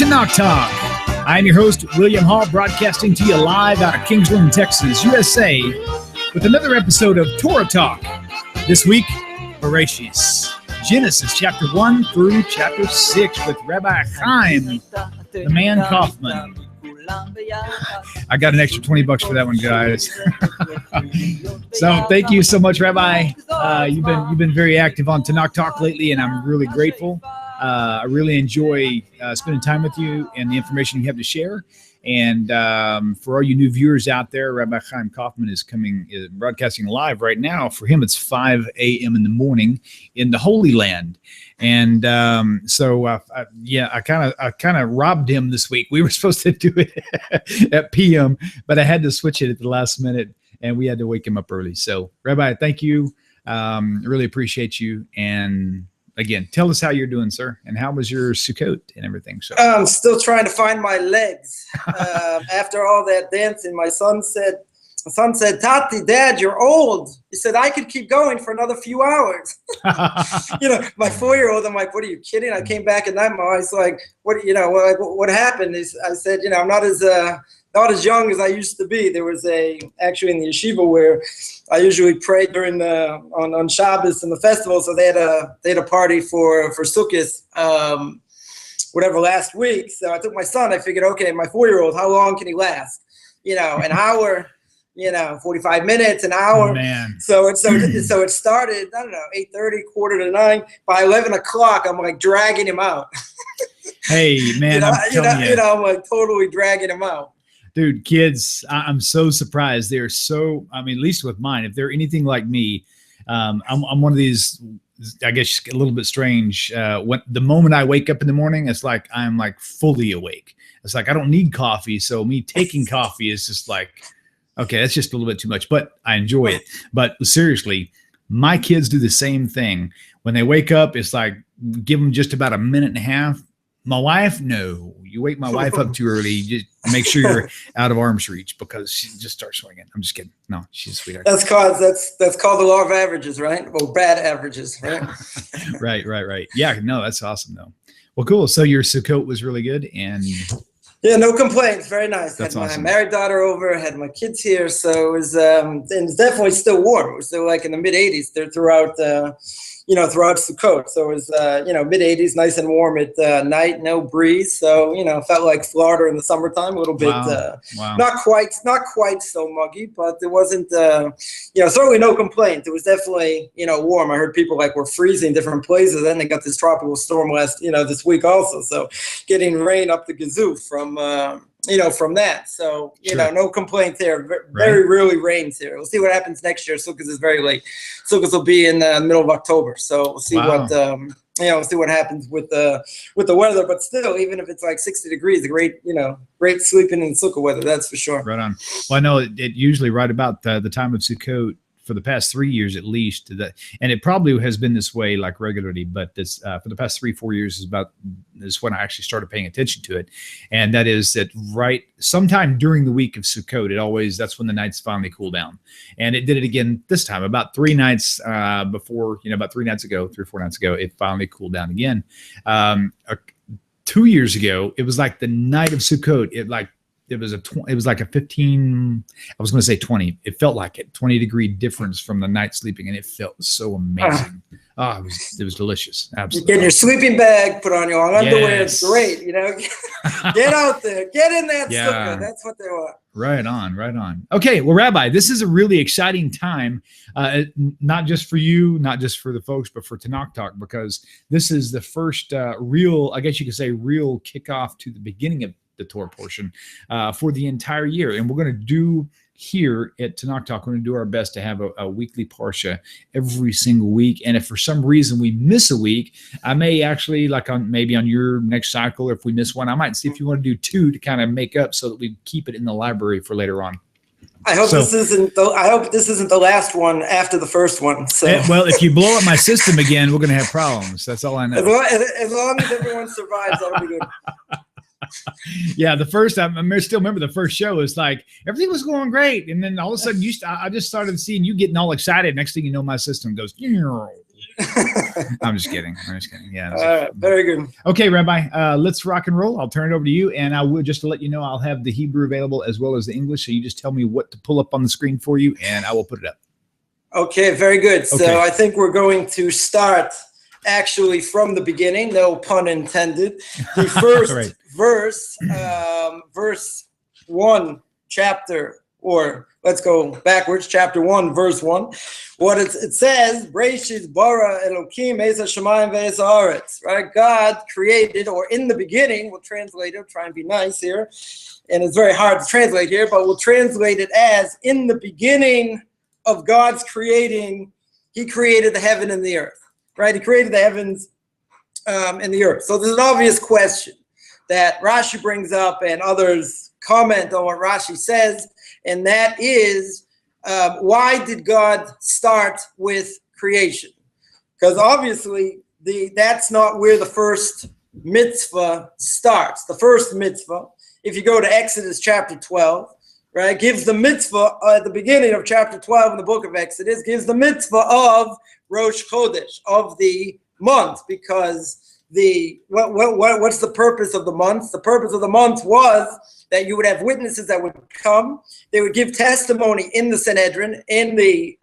Tanakh Talk. I'm your host, William Hall, broadcasting to you live out of Kingsland, Texas, USA, with another episode of Torah Talk. This week, Bereshis, Genesis chapter 1 through chapter 6 with Rabbi Chaim, the man Coffman. I got an extra $20 for that one, guys. So thank you so much, Rabbi. You've been very active on Tanakh Talk lately, and I'm really grateful. I really enjoy spending time with you and the information you have to share. And for all you new viewers out there, Rabbi Chaim Coffman is broadcasting live right now. For him, it's 5 a.m. in the morning in the Holy Land. And I kind of robbed him this week. We were supposed to do it at p.m., but I had to switch it at the last minute, and we had to wake him up early. So, Rabbi, thank you. Really appreciate you. And again, tell us how you're doing, sir, and how was your Sukkot and everything? So I'm still trying to find my legs after all that dancing. My son said, "Tati, Dad, you're old." He said, "I could keep going for another few hours." My 4-year-old, I'm like, "What are you kidding?" I came back at night. My wife's like, what happened? I said, I'm not as young as I used to be. There was actually in the yeshiva where I usually pray during on Shabbos and the festival. So they had a party for Sukkot, last week. So I took my son. I figured, okay, my 4-year-old, how long can he last? An hour. 45 minutes, an hour. Oh, man. So it started, I don't know, 8:30, 8:45. By 11 o'clock, I'm like dragging him out. Hey, man, I'm telling you. I'm like totally dragging him out. Dude, kids, I'm so surprised. They're so, at least with mine, if they're anything like me, I'm one of these, I guess, a little bit strange. When the moment I wake up in the morning, it's like I'm like fully awake. It's like I don't need coffee. So me taking coffee is just like, okay, that's just a little bit too much, but I enjoy it. But seriously, my kids do the same thing. When they wake up, it's like, give them just about a minute and a half. My wife, no. You wake my wife up too early, just make sure you're out of arm's reach because she just starts swinging. I'm just kidding. No, she's a sweetheart. That's called the law of averages, right? Well, bad averages, right? Right. Yeah, no, that's awesome though. Well, cool. So your Sukkot was really good, and yeah, no complaints. Very nice. That's had my awesome. Married daughter over, had my kids here, so it was and it's definitely still warm. It was still like in the mid 80s there throughout Sukkot. So it was mid 80s, nice and warm at night, no breeze. So felt like Florida in the summertime, a little bit. Wow. Not quite so muggy, but there wasn't certainly no complaint. It was definitely warm. I heard people were freezing different places. Then they got this tropical storm this week also. So getting rain up the gazoo from that. So, Sure. No complaints there. Very rarely rains here. We'll see what happens next year. Sukkot is very late. Sukkot will be in the middle of October. So we'll see we'll see what happens with the weather. But still, even if it's like 60 degrees, great sleeping in Sukkot weather. That's for sure. Right on. Well, I know it usually right about the time of Sukkot for the past 3 years at least, and it probably has been this way like regularly, but this for the past 3-4 years is when I actually started paying attention to it, and that is that right sometime during the week of Sukkot, that's when the nights finally cool down, and it did it again this time about 3 nights before, about 3 nights ago, 3 or 4 nights ago, it finally cooled down again. 2 years ago, it was like the night of Sukkot, it was like a 15, I was going to say 20. It felt like it, 20-degree difference from the night sleeping, and it felt so amazing. It was delicious. Absolutely. Get in your sleeping bag, put on your long underwear. Yes. It's great. Get out there, get in that Sukkah. That's what they want. Right on. Okay, well, Rabbi, this is a really exciting time, not just for you, not just for the folks, but for Tanakh Talk, because this is the first real, I guess you could say, real kickoff to the beginning of the Torah portion for the entire year. And we're going to do here at Tanakh Talk, we're going to do our best to have a weekly Parsha every single week. And if for some reason we miss a week, I may actually, maybe on your next cycle, if we miss one, I might see if you want to do 2 to kind of make up so that we keep it in the library for later on. I hope this isn't the last one after the first one. So well, if you blow up my system again, we're going to have problems. That's all I know. As long as everyone survives, that'll be good. Yeah, the first, I still remember the first show. It's like everything was going great, and then all of a sudden, I just started seeing you getting all excited. Next thing you know, my system goes. I'm just kidding. Yeah. All right, very good. Okay, Rabbi, let's rock and roll. I'll turn it over to you. And I will, just to let you know, I'll have the Hebrew available as well as the English. So you just tell me what to pull up on the screen for you, and I will put it up. Okay, very good. Okay. So I think we're going to start actually from the beginning, no pun intended. The first Right. verse 1, chapter, or let's go backwards, chapter 1, verse 1. What it says, Breshit bara Elokim es hashamayim ve'es haaretz, right? God created, or in the beginning, we'll translate it, try and be nice here, and it's very hard to translate here, but we'll translate it as, in the beginning of God's creating, he created the heaven and the earth, right? He created the heavens and the earth. So there's an obvious question that Rashi brings up and others comment on what Rashi says, and that is, why did God start with creation? Because obviously that's not where the first mitzvah starts. The first mitzvah, if you go to Exodus chapter 12, right, gives the mitzvah at the beginning of chapter 12 in the book of Exodus, gives the mitzvah of Rosh Chodesh, of the month, because what's the purpose of the month? The purpose of the month was that you would have witnesses that would come. They would give testimony in the Sanhedrin, in the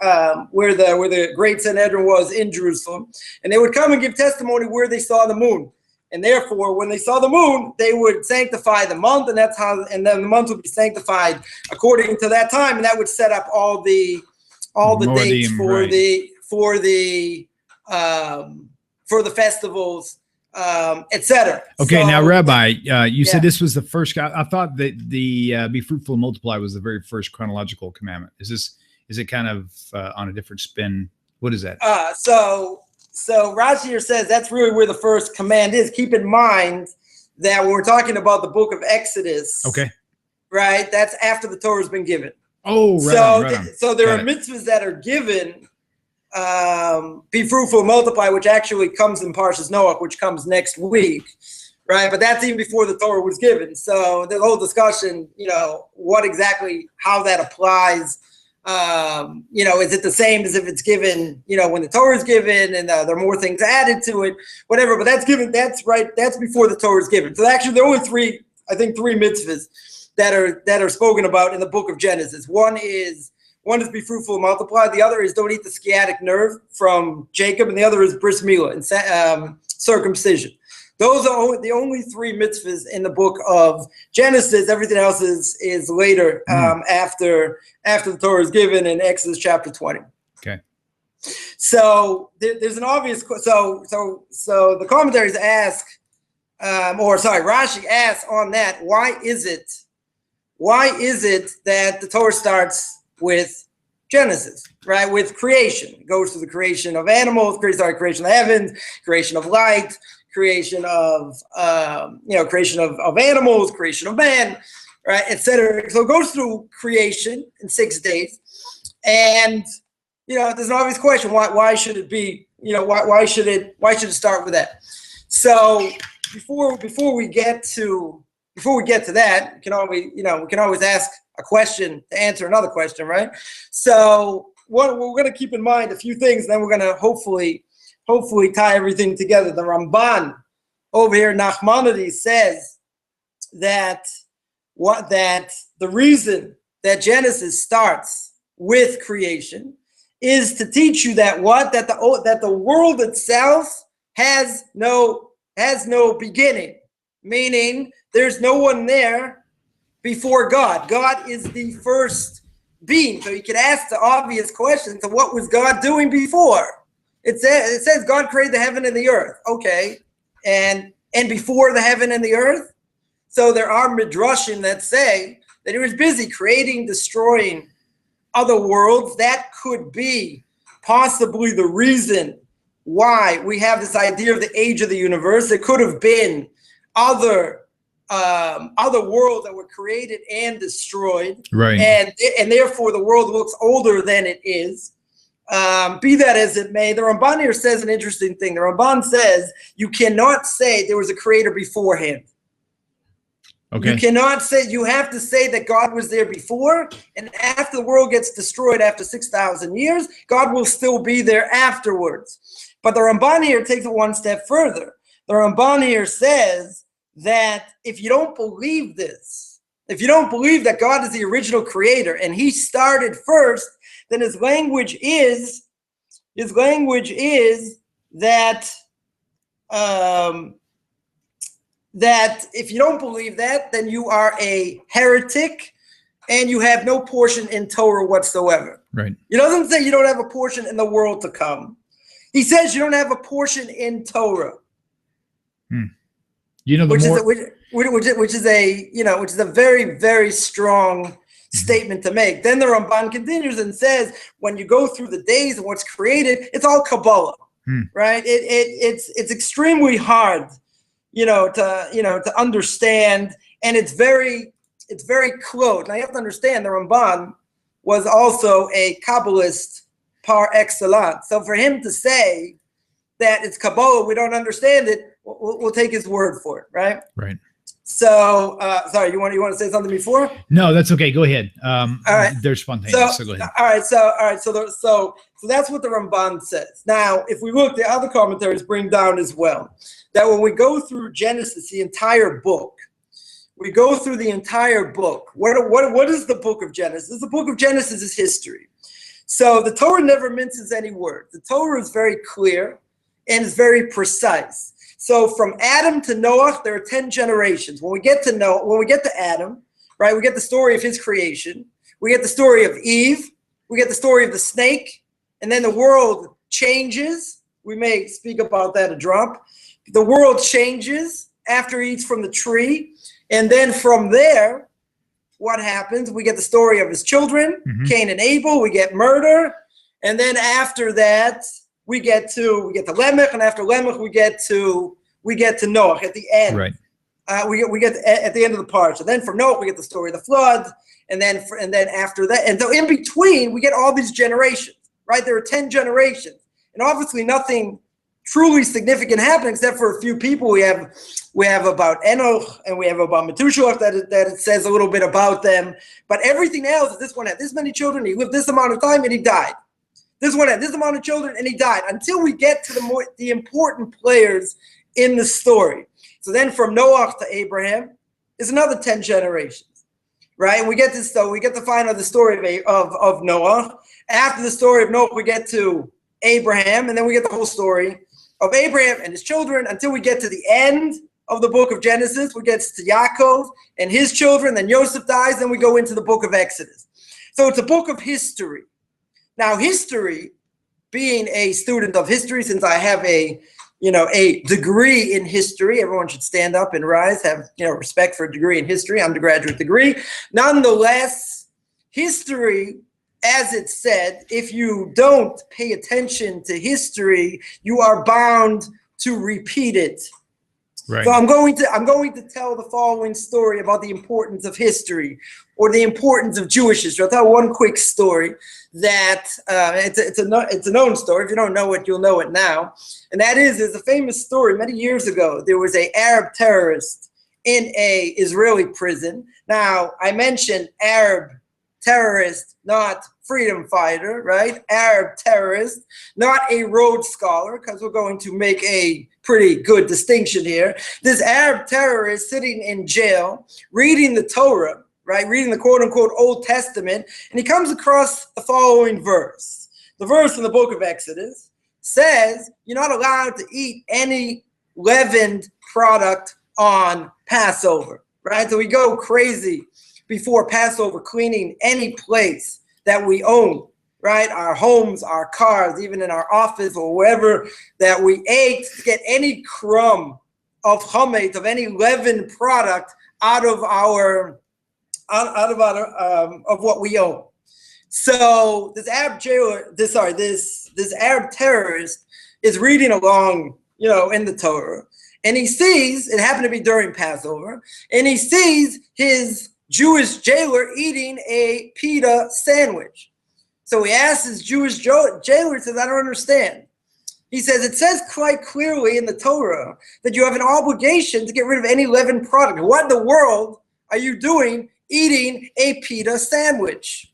where the great Sanhedrin was in Jerusalem, and they would come and give testimony where they saw the moon. And therefore, when they saw the moon, they would sanctify the month, and that's how. And then the month would be sanctified according to that time, and that would set up all the dates for right. for the festivals, etc. Okay, so, now Rabbi, you said yeah. this was the first. I thought that the be fruitful and multiply was the very first chronological commandment. Is it kind of on a different spin? What is that? So Rashi here says that's really where the first command is. Keep in mind that when we're talking about the book of Exodus, Okay. right, that's after the Torah has been given. Oh, right on. So there are mitzvahs that are given, be fruitful, multiply, which actually comes in Parshas Noach, which comes next week, right? But that's even before the Torah was given. So the whole discussion, what exactly, how that applies. Is it the same as if it's given, when the Torah is given and there are more things added to it, whatever, but that's given, that's right, that's before the Torah is given. So actually there are only three mitzvahs that are spoken about in the book of Genesis. One is be fruitful and multiply. The other is don't eat the sciatic nerve from Jacob, and the other is bris milah, and circumcision. Those are the only three mitzvahs in the book of Genesis. Everything else is later, after the Torah is given in Exodus chapter 20. Okay. So there's an obvious. So the commentaries ask, Rashi asks on that, why is it that the Torah starts with Genesis, right? With creation. It goes through the creation of animals, creation of heavens, creation of light, creation of animals, creation of man, right, etc. So it goes through creation in 6 days, and there's an obvious question: why should it be? Why should it start with that? So before we get to that, we can always ask a question to answer another question, right? So what we're going to keep in mind a few things, and then we're going to hopefully tie everything together. The Ramban over here, Nachmanides, says that the reason that Genesis starts with creation is to teach you that the world itself has no beginning, meaning there's no one there before God. God is the first being. So you can ask the obvious question: so what was God doing before? It says God created the heaven and the earth. Okay. And before the heaven and the earth? So there are midrashim that say that he was busy creating, destroying other worlds. That could be possibly the reason why we have this idea of the age of the universe. It could have been other worlds that were created and destroyed. Right. And therefore the world looks older than it is. Be that as it may, the Ramban here says an interesting thing. The Ramban says you cannot say there was a creator beforehand. Okay. You cannot say, you have to say that God was there before, and after the world gets destroyed after 6,000 years, God will still be there afterwards. But the Ramban here takes it one step further. The Ramban here says that if you don't believe this, if you don't believe that God is the original creator and he started first, then his language is that that if you don't believe that, then you are a heretic and you have no portion in Torah whatsoever. Right. He doesn't say you don't have a portion in the world to come. He says you don't have a portion in Torah. You know, which is a very, very strong statement to make. Then the Ramban continues and says, when you go through the days and what's created, it's all Kabbalah, right? It's extremely hard, to understand, and it's very close. Now you have to understand the Ramban was also a Kabbalist par excellence. So for him to say that it's Kabbalah, we don't understand it, we'll take his word for it, right? Right. So, sorry, you want to say something before? No, that's okay. Go ahead. All right. They're spontaneous, so go ahead. All right. So that's what the Ramban says. Now, if we look, the other commentaries bring down as well that when we go through Genesis, the entire book, what is the book of Genesis? The book of Genesis is history. So the Torah never minces any words. The Torah is very clear and is very precise. So from Adam to Noah, there are 10 generations. When we get to Adam, right, we get the story of his creation. We get the story of Eve. We get the story of the snake. And then the world changes. We may speak about that a drop. The world changes after he eats from the tree. And then from there, what happens? We get the story of his children, Cain and Abel. We get murder. And then after that, we get to Lamech, and after Lamech we get to Noah at the end. Right. We get at the end of the parsha. Then from Noah we get the story of the flood, and then after that, and so in between we get all these generations. Right, there are 10 generations, and obviously nothing truly significant happened except for a few people. We have about Enoch and we have about Methuselah that it says a little bit about them, but everything else is this one had this many children, he lived this amount of time, and he died. This one had this amount of children and he died, until we get to the important players in the story. So then from Noah to Abraham is another 10 generations, right? And we get this, so we get to find out the story of Noah. After the story of Noah, we get to Abraham, and then we get the whole story of Abraham and his children until we get to the end of the book of Genesis. We get to Yaakov and his children, then Joseph dies, then we go into the book of Exodus. So it's a book of history. Now, history, being a student of history, since I have a degree in history, everyone should stand up and rise, have respect for a degree in history, undergraduate degree. Nonetheless, history, as it said, if you don't pay attention to history, you are bound to repeat it. Right. So I'm going to tell the following story about the importance of history, or the importance of Jewish history. I'll tell one quick story that it's a known story. If you don't know it, you'll know it now. And that is, there's a famous story many years ago. There was an Arab terrorist in a Israeli prison. Now, I mentioned Arab terrorist, not freedom fighter, right? Arab terrorist, not a Rhodes Scholar, because we're going to make a pretty good distinction here. This Arab terrorist sitting in jail, reading the Torah, right? Reading the quote-unquote Old Testament, and he comes across the following verse. The verse in the book of Exodus says, you're not allowed to eat any leavened product on Passover, right? So we go crazy before Passover cleaning any place that we own, right? Our homes, our cars, even in our office or wherever that we ate, to get any crumb of chametz, of any leavened product out of what we own. So this Arab this Arab terrorist is reading along, in the Torah, and he sees, it happened to be during Passover, and he sees his Jewish jailer eating a pita sandwich. So he asks his Jewish jailer, he says, I don't understand. He says, it says quite clearly in the Torah that you have an obligation to get rid of any leavened product. What in the world are you doing eating a pita sandwich?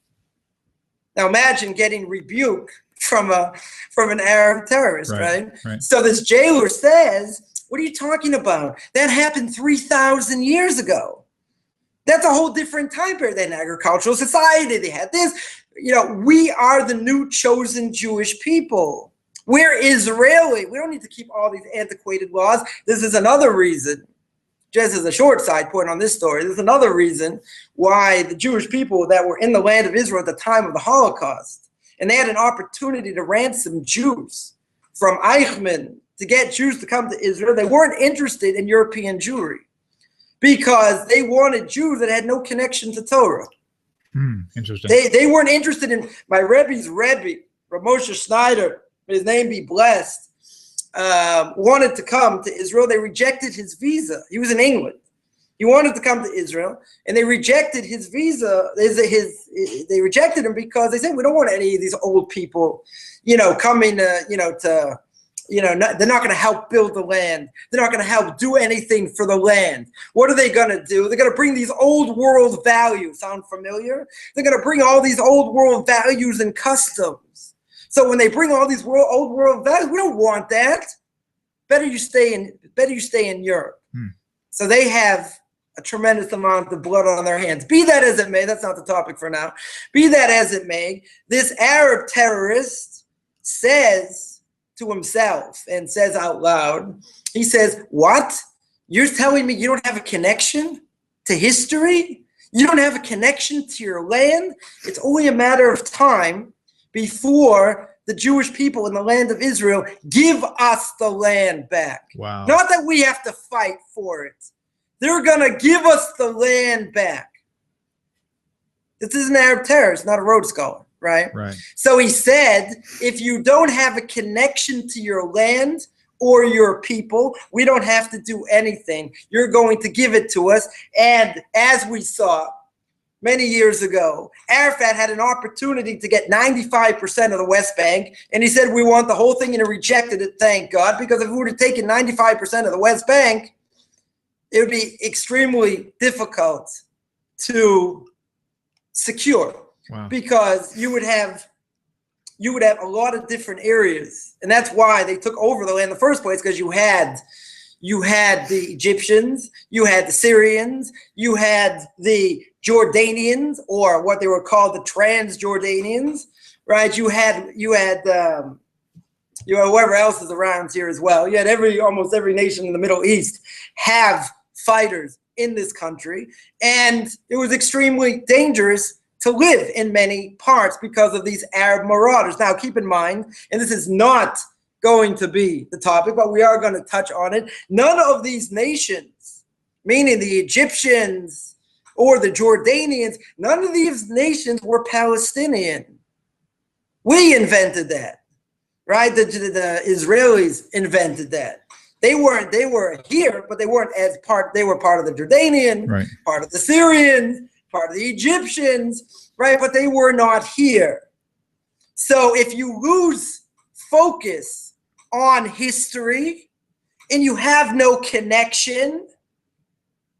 Now imagine getting rebuke from an Arab terrorist, right? Right. So this jailer says, what are you talking about? That happened 3,000 years ago. That's a whole different time period. They had an agricultural society. They had this. We are the new chosen Jewish people. We're Israeli. We don't need to keep all these antiquated laws. This is another reason, just as a short side point on this story, there's another reason why the Jewish people that were in the land of Israel at the time of the Holocaust, and they had an opportunity to ransom Jews from Eichmann, to get Jews to come to Israel, they weren't interested in European Jewry because they wanted Jews that had no connection to Torah. Interesting. They weren't interested in my Rebbe's Rebbe, Rav Moshe Schneider, may his name be blessed, wanted to come to Israel. They rejected his visa. He was in England. He wanted to come to Israel, and they rejected his visa. They rejected him because they said, we don't want any of these old people, coming they're not going to help build the land. They're not going to help do anything for the land. What are they going to do? They're going to bring these old world values. Sound familiar? They're going to bring all these old world values and customs. So when they bring all these old world values, we don't want that. Better you stay in Europe. So they have a tremendous amount of blood on their hands. Be that as it may, that's not the topic for now. Be that as it may, this Arab terrorist says to himself and says out loud, he says, what? You're telling me you don't have a connection to history? You don't have a connection to your land? It's only a matter of time before the Jewish people in the land of Israel give us the land back. Wow. Not that we have to fight for it. They're going to give us the land back. This is an Arab terrorist, not a Rhodes Scholar. Right. So he said, if you don't have a connection to your land or your people, we don't have to do anything. You're going to give it to us. And as we saw many years ago, Arafat had an opportunity to get 95% of the West Bank. And he said, we want the whole thing, and he rejected it, thank God, because if we would have taken 95% of the West Bank, it would be extremely difficult to secure. Wow. Because you would have a lot of different areas, and that's why they took over the land in the first place. Because you had the Egyptians, you had the Syrians, you had the Jordanians, or what they were called the Transjordanians, right? You had whoever else is around here as well. You had almost every nation in the Middle East have fighters in this country, and it was extremely dangerous to live in many parts because of these Arab marauders. Now, keep in mind, and this is not going to be the topic, but we are going to touch on it. None of these nations, meaning the Egyptians or the Jordanians, none of these nations were Palestinian. We invented that, right? The Israelis invented that. They were here, but they weren't they were part of the Jordanian, right, part of the Syrians, part of the Egyptians, right? But they were not here. So if you lose focus on history and you have no connection,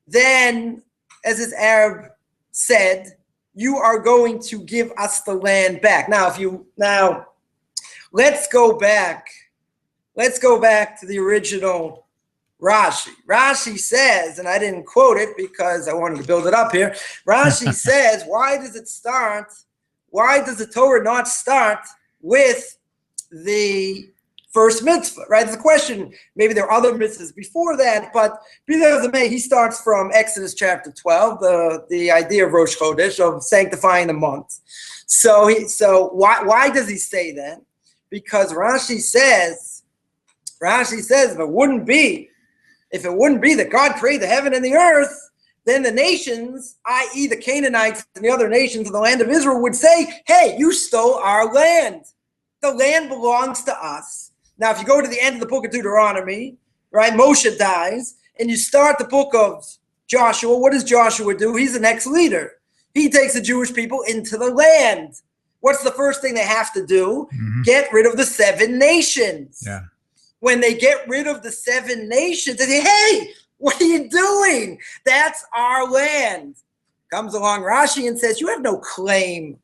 then, as this Arab said, you are going to give us the land back. Now, let's go back to the original Rashi. Rashi says, and I didn't quote it because I wanted to build it up here. Rashi says, why does the Torah not start with the first mitzvah, right? There's a question. Maybe there are other mitzvahs before that, but be that as it may, he starts from Exodus chapter 12, the idea of Rosh Chodesh, of sanctifying the month. So why does he say that? Because Rashi says, if it wouldn't be that God created the heaven and the earth, then the nations, i.e. the Canaanites and the other nations of the land of Israel, would say, hey, you stole our land. The land belongs to us. Now, if you go to the end of the book of Deuteronomy, right, Moshe dies, and you start the book of Joshua, what does Joshua do? He's the next leader. He takes the Jewish people into the land. What's the first thing they have to do? Mm-hmm. Get rid of the 7 nations. Yeah. When they get rid of the 7 nations, they say, hey, what are you doing? That's our land. Comes along Rashi and says, you have no claim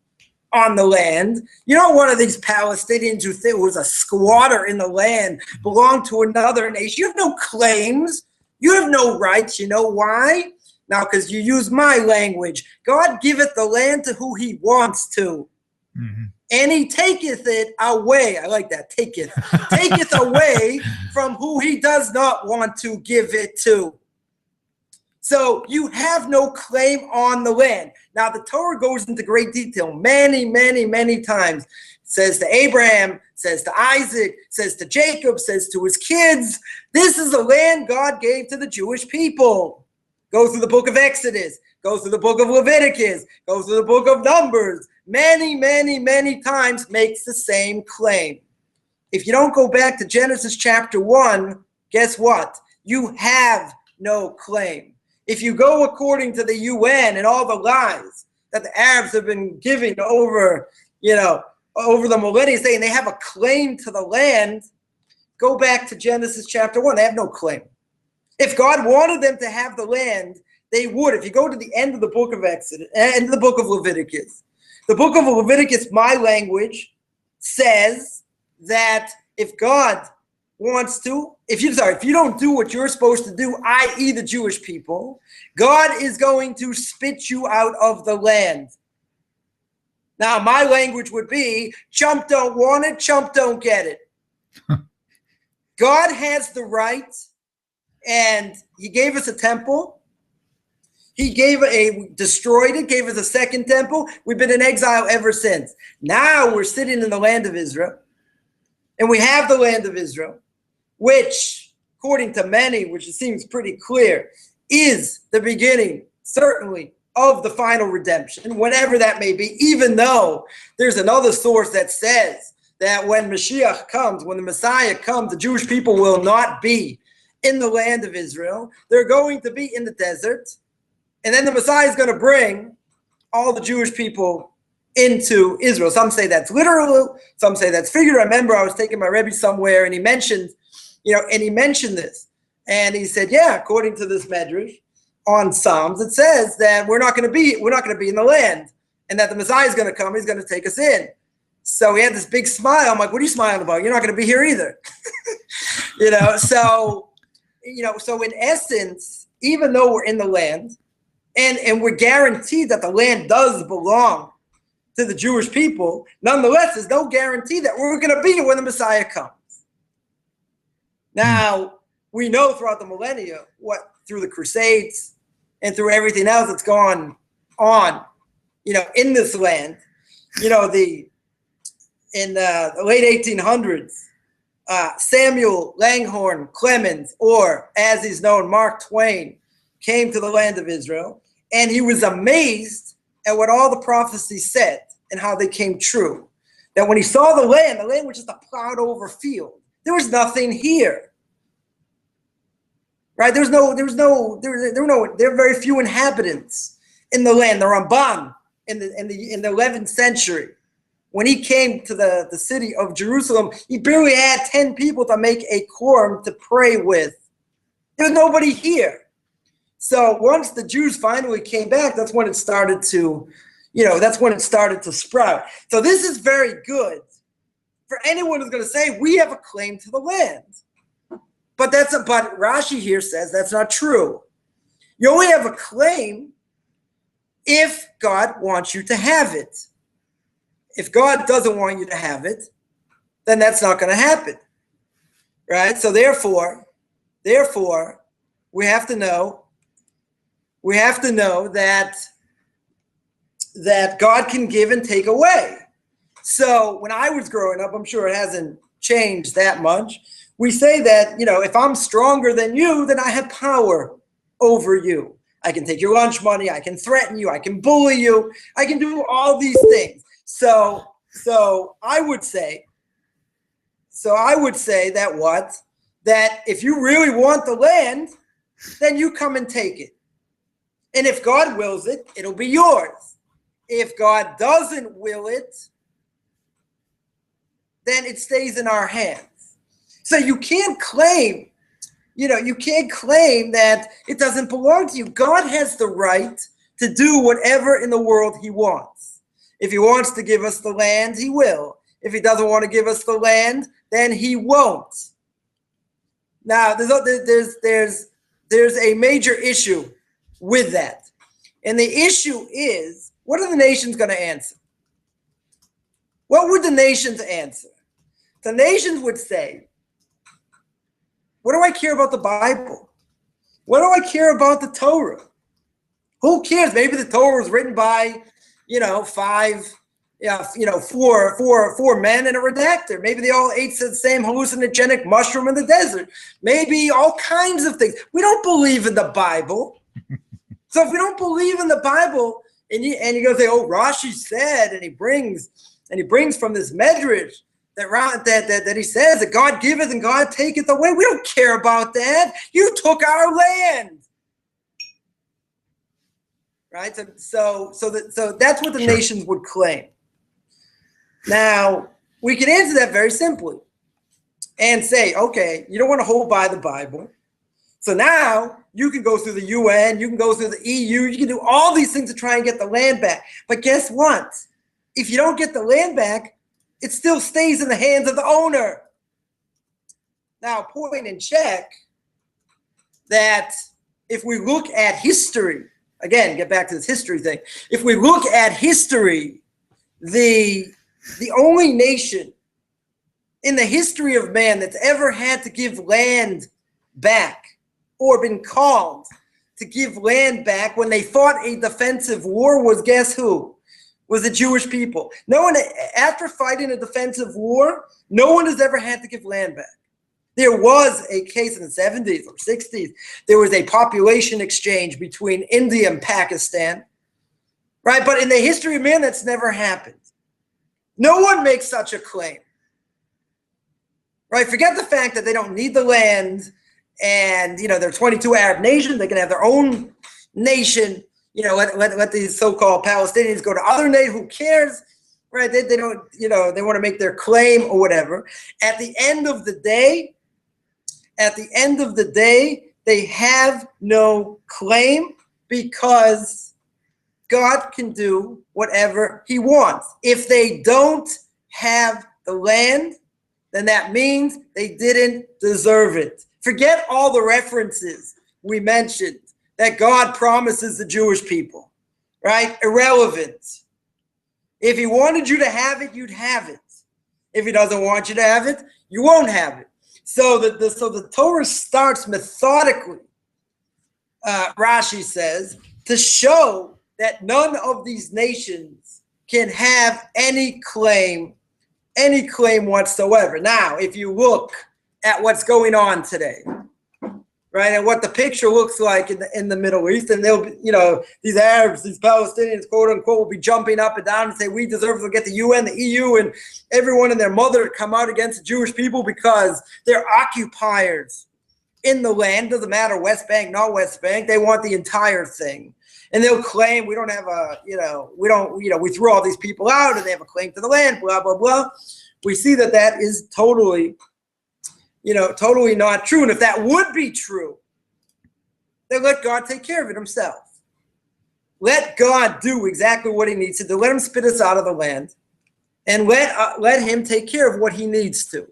on the land. You're not one of these Palestinians who was a squatter in the land, belonged to another nation. You have no claims. You have no rights. You know why? Now, because you use my language. God giveth the land to who he wants to. Mm-hmm. And he taketh it away. I like that. Taketh away from who he does not want to give it to. So you have no claim on the land. Now, the Torah goes into great detail many, many, many times. It says to Abraham, says to Isaac, says to Jacob, says to his kids, this is the land God gave to the Jewish people. Go through the book of Exodus, go through the book of Leviticus, go through the book of Numbers. Many, many, many times makes the same claim. If you don't go back to Genesis chapter 1, guess what? You have no claim. If you go according to the UN and all the lies that the Arabs have been giving over the millennia, saying they have a claim to the land, go back to Genesis chapter 1. They have no claim. If God wanted them to have the land, they would. If you go to the end of the book of Exodus, end of the book of Leviticus, the book of Leviticus, my language, says that if God wants to, if you don't do what you're supposed to do, i.e. the Jewish people, God is going to spit you out of the land. Now, my language would be, chump don't want it, chump don't get it. God has the and he gave us a temple. He destroyed it, gave us a second temple. We've been in exile ever since. Now we're sitting in the land of Israel. And we have the land of Israel, which, according to many, which it seems pretty clear, is the beginning, certainly, of the final redemption, whatever that may be, even though there's another source that says that when Mashiach comes, when the Messiah comes, the Jewish people will not be in the land of Israel. They're going to be in the desert. And then the Messiah is going to bring all the Jewish people into Israel. Some say that's literal. Some say that's figurative. I remember I was taking my Rebbe somewhere, and he mentioned, this. And he said, yeah, according to this medrash on Psalms, it says that we're not going to be in the land, and that the Messiah is going to come. He's going to take us in. So he had this big smile. I'm like, what are you smiling about? You're not going to be here either. So in essence, even though we're in the land, and we're guaranteed that the land does belong to the Jewish people, nonetheless, there's no guarantee that we're going to be here when the Messiah comes. Now, we know throughout the millennia, through the Crusades and through everything else that's gone on, in this land, in the late 1800s, Samuel Langhorne Clemens, or as he's known, Mark Twain, came to the land of Israel, and he was amazed at what all the prophecies said and how they came true. That when he saw the land was just a plowed over field. There was nothing here. Right? There were very few inhabitants in the land. The Ramban in the 11th century, when he came to the city of Jerusalem, he barely had 10 people to make a quorum to pray with. There was nobody here. So once the Jews finally came back, that's when it started to sprout. So this is very good for anyone who's going to say we have a claim to the land. But Rashi here says that's not true. You only have a claim if God wants you to have it. If God doesn't want you to have it, then that's not going to happen. Right? So therefore, we have to know that God can give and take away. So when I was growing up, I'm sure it hasn't changed that much. We say that, if I'm stronger than you, then I have power over you. I can take your lunch money. I can threaten you. I can bully you. I can do all these things. So I would say that if you really want the land, then you come and take it. And if God wills it, it'll be yours. If God doesn't will it, then it stays in our hands. So you can't claim that it doesn't belong to you. God has the right to do whatever in the world he wants. If he wants to give us the land, he will. If he doesn't want to give us the land, then he won't. Now, there's a major issue with that. And the issue is, what are the nations going to answer? What would the nations answer? The nations would say, what do I care about the Bible? What do I care about the Torah? Who cares? Maybe the Torah was written by, four men and a redactor. Maybe they all ate the same hallucinogenic mushroom in the desert. Maybe all kinds of things. We don't believe in the Bible. So if we don't believe in the Bible, and you go say, oh, Rashi said, and he brings from this medrash that he says that God giveth and God taketh away. We don't care about that. You took our land. Right? So that's what the nations would claim. Now, we can answer that very simply and say, okay, you don't want to hold by the Bible. So now you can go through the UN, you can go through the EU, you can do all these things to try and get the land back. But guess what? If you don't get the land back, it still stays in the hands of the owner. Now, point in check that if we look at history, again, get back to this history thing. If we look at history, the only nation in the history of man that's ever had to give land back or been called to give land back when they fought a defensive war was, guess who? Was the Jewish people. No one, after fighting a defensive war, no one has ever had to give land back. There was a case in the 70s or 60s. There was a population exchange between India and Pakistan, right? But in the history of man, that's never happened. No one makes such a claim, right? Forget the fact that they don't need the land and, they're 22 Arab nations. They can have their own nation. Let these so-called Palestinians go to other nations. Who cares, right? They don't, they want to make their claim or whatever. At the end of the day, they have no claim because God can do whatever he wants. If they don't have the land, then that means they didn't deserve it. Forget all the references we mentioned that God promises the Jewish people, right? Irrelevant. If he wanted you to have it, you'd have it. If he doesn't want you to have it, you won't have it. So the Torah starts methodically, Rashi says, to show that none of these nations can have any claim whatsoever. Now, if you look at what's going on today, right, and what the picture looks like in the Middle East, and they'll be, these Arabs, these Palestinians, quote unquote, will be jumping up and down and say, we deserve to get the UN, the EU, and everyone and their mother to come out against the Jewish people because they're occupiers in the land. Doesn't matter West Bank, not West Bank. They want the entire thing. And they'll claim we don't have we threw all these people out and they have a claim to the land, blah, blah, blah. We see that is totally not true. And if that would be true, then let God take care of it himself. Let God do exactly what he needs to do. Let him spit us out of the land and let him take care of what he needs to.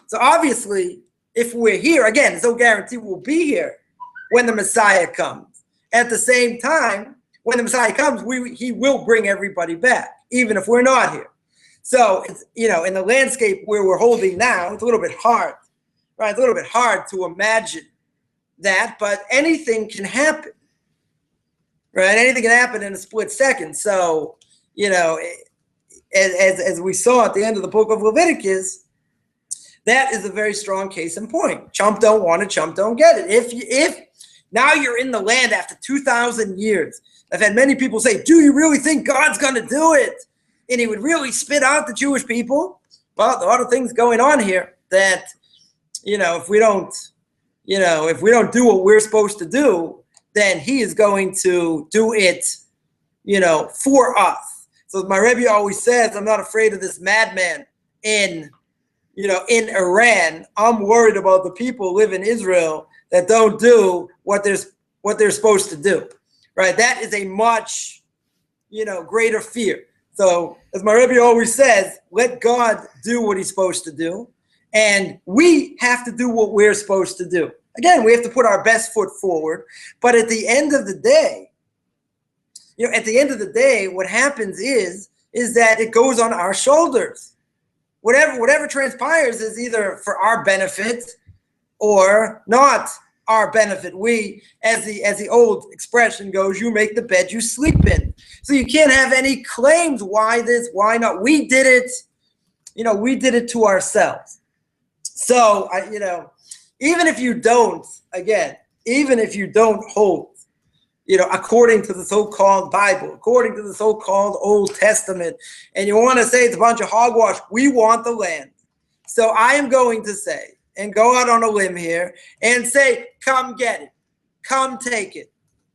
So obviously, if we're here, again, there's no guarantee we'll be here when the Messiah comes. At the same time, when the Messiah comes, he will bring everybody back, even if we're not here. So, it's, in the landscape where we're holding now, it's a little bit hard. Right, it's a little bit hard to imagine that, but anything can happen. Right, anything can happen in a split second. So, as we saw at the end of the book of Leviticus, that is a very strong case in point. Chump don't want it, chump don't get it. If now you're in the land after 2,000 years, I've had many people say, "Do you really think God's going to do it?" And he would really spit out the Jewish people. Well, there are other things going on here that. If we don't do what we're supposed to do, then he is going to do it, for us. So my Rebbe always says, I'm not afraid of this madman in Iran. I'm worried about the people who live in Israel that don't do what they're supposed to do, right? That is a much, greater fear. So as my Rebbe always says, let God do what he's supposed to do. And we have to do what we're supposed to do. Again, we have to put our best foot forward. But at the end of the day, what happens is that it goes on our shoulders. Whatever transpires is either for our benefit or not our benefit. We, as the old expression goes, you make the bed you sleep in. So you can't have any claims. Why this? Why not? We did it. We did it to ourselves. So even if you don't hold, according to the so-called Bible, according to the so-called Old Testament, and you want to say it's a bunch of hogwash, we want the land. So I am going to say, and go out on a limb here, and say, come get it. Come take it.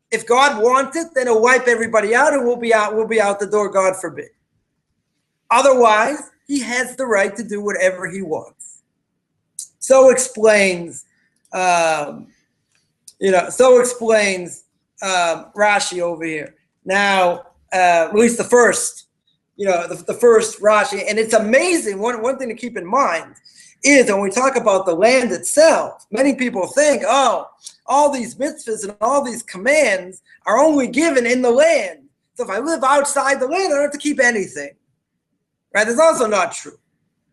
If God wants it, then he'll wipe everybody out, and we'll be out the door, God forbid. Otherwise, he has the right to do whatever he wants. So explains Rashi over here. Now, at least the first Rashi, and it's amazing. One thing to keep in mind is when we talk about the land itself, many people think, oh, all these mitzvahs and all these commands are only given in the land. So if I live outside the land, I don't have to keep anything. Right? That's also not true.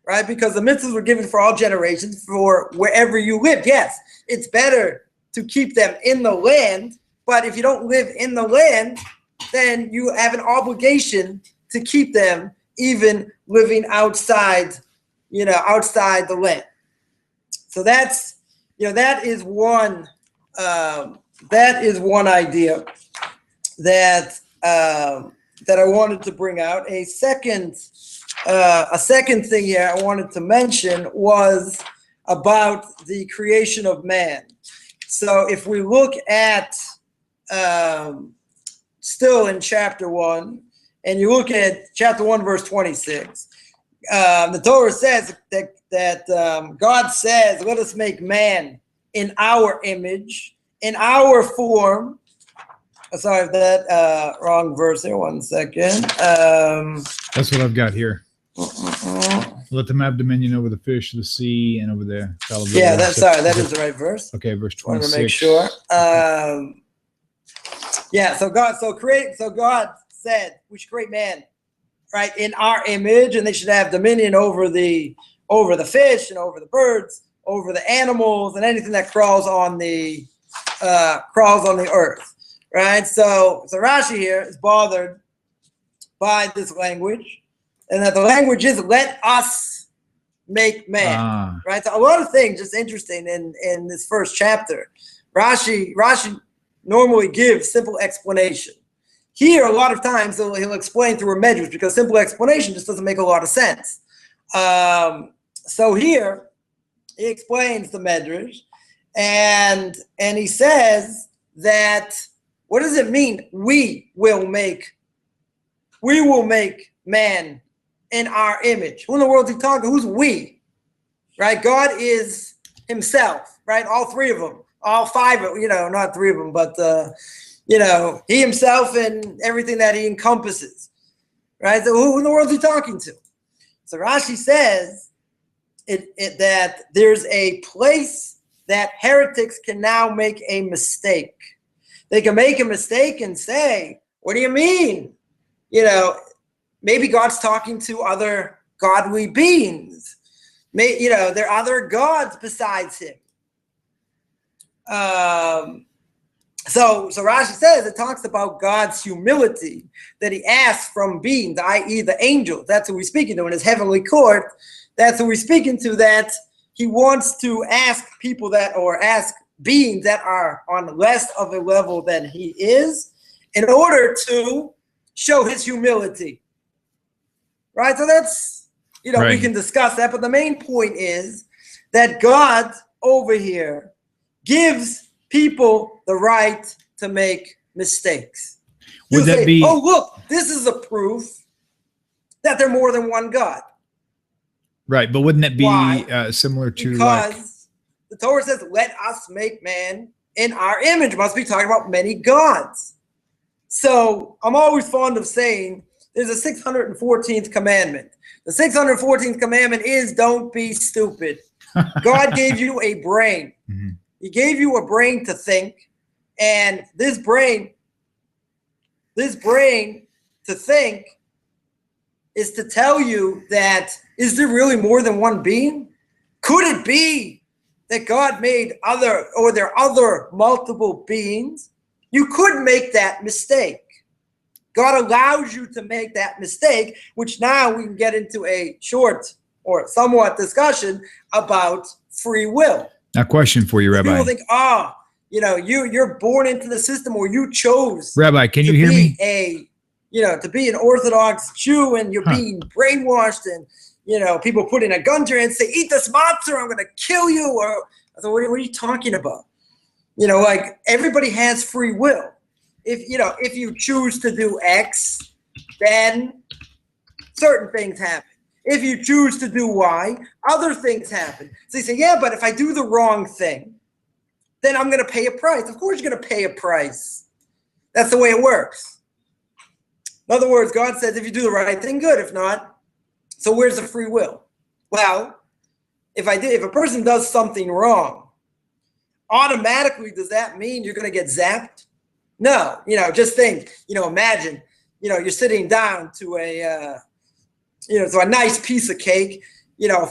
Right? Because the mitzvahs were given for all generations, for wherever you live. Yes, it's better to keep them in the land, but if you don't live in the land, then you have an obligation to keep them even living outside the land. So that is one idea that I wanted to bring out. A second thing here I wanted to mention was about the creation of man. So if we look at still in chapter 1, and you look at chapter 1, verse 26, the Torah says that God says, let us make man in our image, in our form. Sorry, that wrong verse there. 1 second. That's what I've got here. Let them have dominion over the fish of the sea and over there. Yeah, that is the right verse. Okay, verse 26. Wanted to make sure. So God said we should create man, right, in our image, and they should have dominion over the fish and over the birds, over the animals, and anything that crawls on the earth, right? So Rashi here is bothered by this language, and that the language is let us make man, right? So a lot of things just interesting in this first chapter. Rashi normally gives simple explanation. Here, a lot of times he'll explain through a medrash because simple explanation just doesn't make a lot of sense. So here he explains the medrash, and he says that what does it mean? We will make man in our image. Who in the world is he talking? Who's we? Right? God is himself, right? All three of them, all five of not three of them, but he himself and everything that he encompasses. Right? So who in the world is he talking to? So Rashi says that there's a place that heretics can now make a mistake. They can make a mistake and say, what do you mean? Maybe God's talking to other godly beings. There are other gods besides him. So Rashi says it talks about God's humility that he asks from beings, i.e. the angels. That's who we're speaking to in his heavenly court. That's who we're speaking to, that he wants to ask ask beings that are on less of a level than he is in order to show his humility. Right? So that's, right. We can discuss that, but the main point is that God over here gives people the right to make mistakes. Would that be? Oh, look, this is a proof that they're more than one God. Right, but wouldn't it be similar to because the Torah says, "Let us make man in our image." Must be talking about many gods. So I'm always fond of saying, there's a 614th commandment. The 614th commandment is don't be stupid. God gave you a brain. Mm-hmm. He gave you a brain to think, and this brain to think is to tell you that, is there really more than one being? Could it be that God made there are other multiple beings? You could make that mistake. God allows you to make that mistake, which now we can get into a short or somewhat discussion about free will. A question for you, Rabbi. People think, you're born into the system, or you chose, Rabbi, can you hear me? To be an Orthodox Jew, and you're being brainwashed, and people put in a gun to you and say, eat this matzah, I'm going to kill you. Or I thought, what are you talking about? Like, everybody has free will. If you choose to do X, then certain things happen. If you choose to do Y, other things happen. So you say, yeah, but if I do the wrong thing, then I'm going to pay a price. Of course you're going to pay a price. That's the way it works. In other words, God says, if you do the right thing, good. If not, so where's the free will? Well, if a person does something wrong, automatically, does that mean you're going to get zapped? No. Just think, imagine, you're sitting down to a nice piece of cake,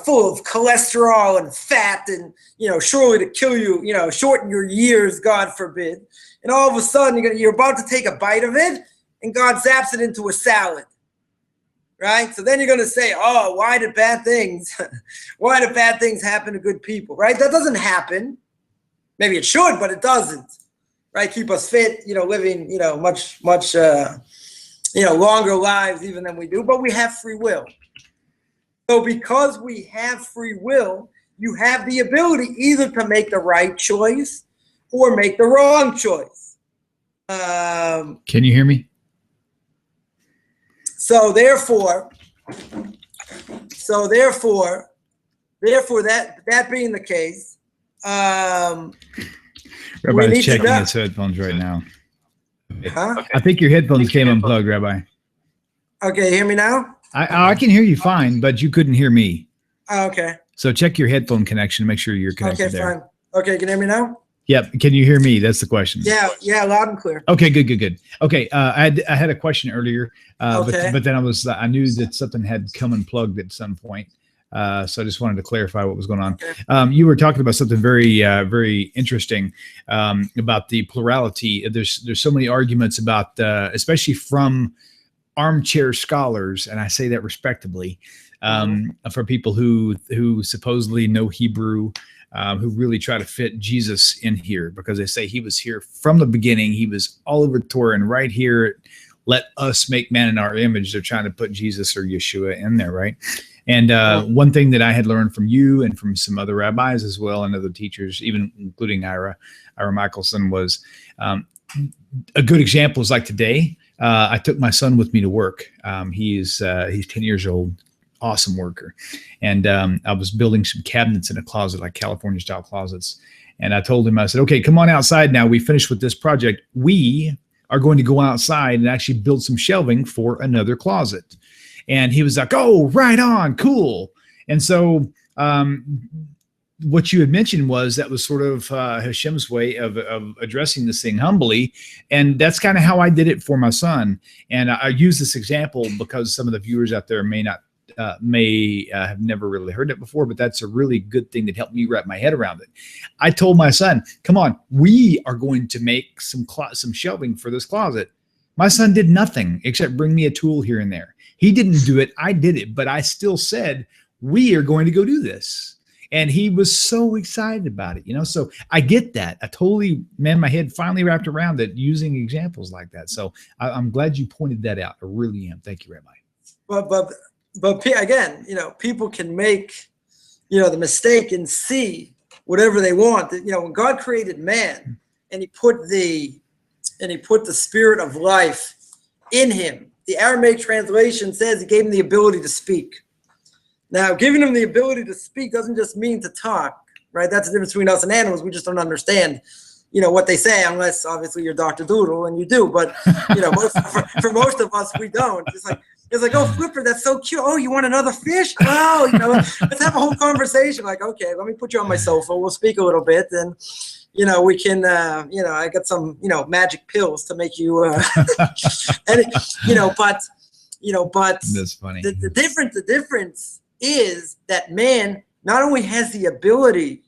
full of cholesterol and fat, and, surely to kill you, shorten your years, God forbid. And all of a sudden you're about to take a bite of it, and God zaps it into a salad. Right? So then you're going to say, oh, why did bad things happen to good people? Right? That doesn't happen. Maybe it should, but it doesn't. Right? Keep us fit, living, much, longer lives even than we do, but we have free will. So because we have free will, you have the ability either to make the right choice or make the wrong choice. Can you hear me? So therefore, that being the case, Rabbi's checking his headphones right now. Huh? I think your headphones came unplugged, Rabbi. Okay, you hear me now? I can hear you fine, but you couldn't hear me. Oh, okay. So check your headphone connection. Make sure you're connected there. Okay, fine. Okay, can you hear me now? Yep. Can you hear me? That's the question. Yeah, loud and clear. Okay, good. Okay, I had a question earlier, okay. but then I knew that something had come unplugged at some point. So I just wanted to clarify what was going on. Okay. You were talking about something very, very interesting about the plurality. There's so many arguments about, especially from armchair scholars, and I say that respectably, for people who supposedly know Hebrew, who really try to fit Jesus in here, because they say he was here from the beginning. He was all over Torah, and right here, let us make man in our image. They're trying to put Jesus or Yeshua in there, right? And one thing that I had learned from you and from some other rabbis as well, and other teachers, even including Ira Michelson, was a good example is like today. I took my son with me to work. He's 10 years old, awesome worker. And I was building some cabinets in a closet, like California style closets. And I told him, I said, okay, come on outside now. We finished with this project. We are going to go outside and actually build some shelving for another closet. And he was like, oh, right on, cool. And so what you had mentioned was that was sort of Hashem's way of addressing this thing humbly. And that's kind of how I did it for my son. And I use this example because some of the viewers out there may have never really heard it before, but that's a really good thing that helped me wrap my head around it. I told my son, come on, we are going to make some shelving for this closet. My son did nothing except bring me a tool here and there. He didn't do it. I did it, but I still said, we are going to go do this. And he was so excited about it, So I get that. I totally, my head finally wrapped around it using examples like that. So I'm glad you pointed that out. I really am. Thank you, Rabbi. But again, people can make, the mistake and see whatever they want. When God created man and he put the spirit of life in him, the Aramaic translation says he gave him the ability to speak. Now, giving him the ability to speak doesn't just mean to talk, right? That's the difference between us and animals. We just don't understand, what they say, unless obviously you're Dr. Doodle and you do, but for most of us, we don't. It's like, oh, Flipper, that's so cute. Oh, you want another fish? Oh, let's have a whole conversation. Like, okay, let me put you on my sofa. We'll speak a little bit, and we can, I got some, magic pills to make you, but that's funny. The difference is that man not only has the ability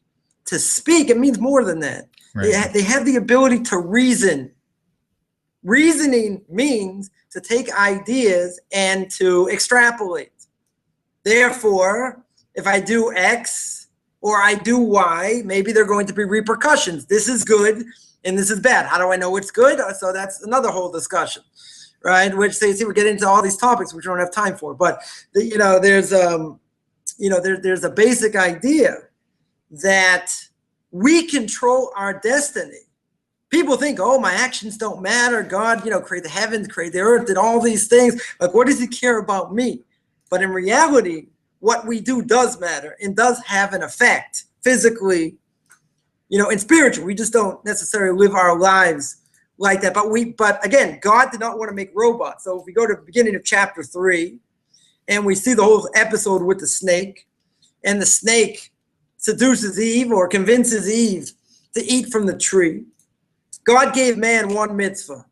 to speak, it means more than that. Right. They have the ability to reason. Reasoning means to take ideas and to extrapolate. Therefore, if I do X or I do Y, maybe there are going to be repercussions. This is good and this is bad. How do I know it's good? So that's another whole discussion, right? Which we're getting into all these topics which we don't have time for. But there's a basic idea that we control our destiny. People think, oh, my actions don't matter. God, created the heavens, created the earth, did all these things. Like, what does he care about me? But in reality, what we do does matter and does have an effect physically, and spiritually. We just don't necessarily live our lives like that. But again, God did not want to make robots. So if we go to the beginning of chapter 3 and we see the whole episode with the snake, and the snake seduces Eve or convinces Eve to eat from the tree. God gave man one mitzvah.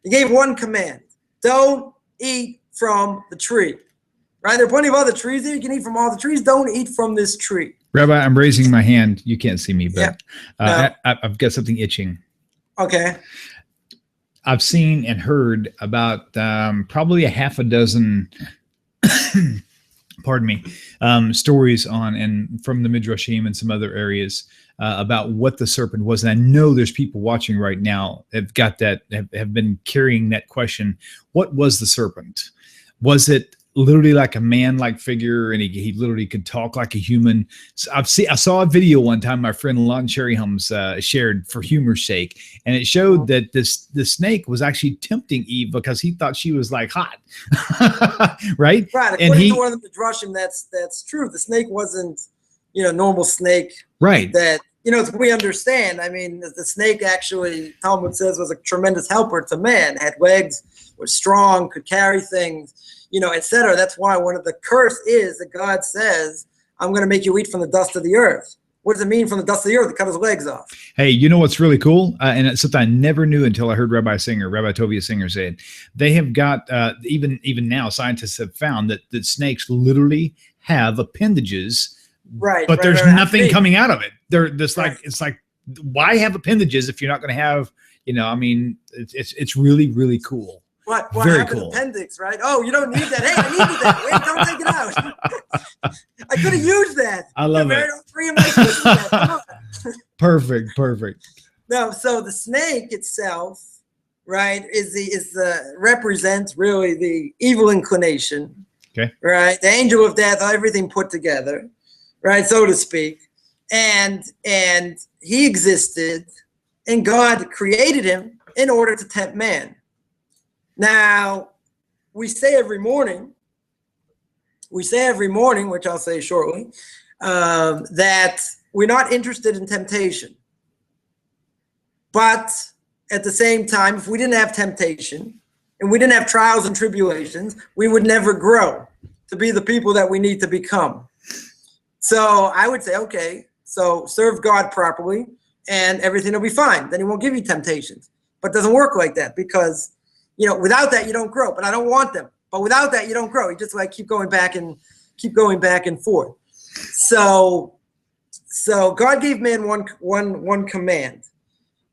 He gave one command. Don't eat from the tree. Right? There are plenty of other trees there. You can eat from all the trees. Don't eat from this tree. Rabbi, I'm raising my hand. You can't see me, but yeah. I've got something itching. Okay. I've seen and heard about probably a half a dozen pardon me, stories on and from the Midrashim and some other areas about what the serpent was. And I know there's people watching right now have got that, have been carrying that question. What was the serpent? Was it literally like a man-like figure, and he literally could talk like a human? So I saw a video one time my friend Lon Cherryhums shared for humor's sake, and it showed that the snake was actually tempting Eve because he thought she was like hot, right? Right. According to one of the Midrashim, that's true. The snake wasn't, normal snake. Right. That we understand. I mean, the snake actually, Talmud says, was a tremendous helper to man. Had legs, was strong, could carry things. Etc. That's why one of the curse is that God says, I'm going to make you eat from the dust of the earth. What does it mean from the dust of the earth? To cut his legs off. Hey, you know what's really cool? And it's something I never knew until I heard Rabbi Tovia Singer say it. They have got, even now, scientists have found that snakes literally have appendages, right? But there's nothing coming out of it. They're just like, it's like, why have appendages if you're not going to have, it's really, really cool. What Very happened cool. Appendix, right? Oh, you don't need that. Hey, I needed that. Wait, don't take it out. I could have used that. I love it. Three of my kids that. Come on. Perfect. No, so the snake itself, right, represents really the evil inclination. Okay. Right, the angel of death, everything put together, right, so to speak, and he existed, and God created him in order to tempt man. Now, we say every morning, which I'll say shortly, that we're not interested in temptation. But at the same time, if we didn't have temptation and we didn't have trials and tribulations, we would never grow to be the people that we need to become. So I would say, okay, so serve God properly and everything will be fine. Then he won't give you temptations. But it doesn't work like that because without that, you don't grow. But I don't want them. But without that, you don't grow. You just keep going back and forth. So God gave man one command,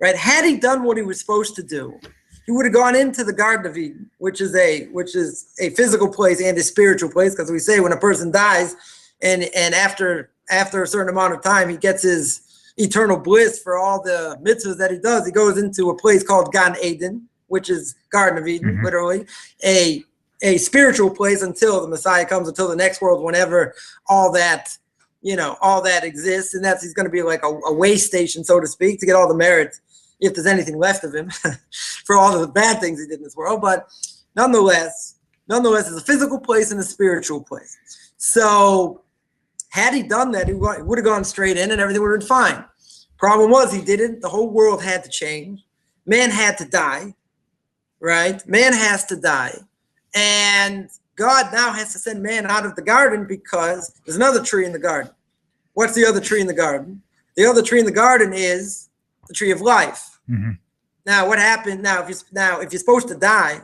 right? Had he done what he was supposed to do, he would have gone into the Garden of Eden, which is a physical place and a spiritual place, because we say when a person dies, and after a certain amount of time, he gets his eternal bliss for all the mitzvahs that he does. He goes into a place called Gan Eden, which is Garden of Eden, literally, a spiritual place until the Messiah comes, until the next world, whenever all that exists. And he's going to be like a way station, so to speak, to get all the merit, if there's anything left of him, for all of the bad things he did in this world. But nonetheless, it's a physical place and a spiritual place. So had he done that, he would have gone straight in and everything would have been fine. Problem was he didn't. The whole world had to change. Man had to die, right? Man has to die. And God now has to send man out of the garden because there's another tree in the garden. What's the other tree in the garden? The other tree in the garden is the tree of life. Mm-hmm. Now, what happened? Now, if you're supposed to die,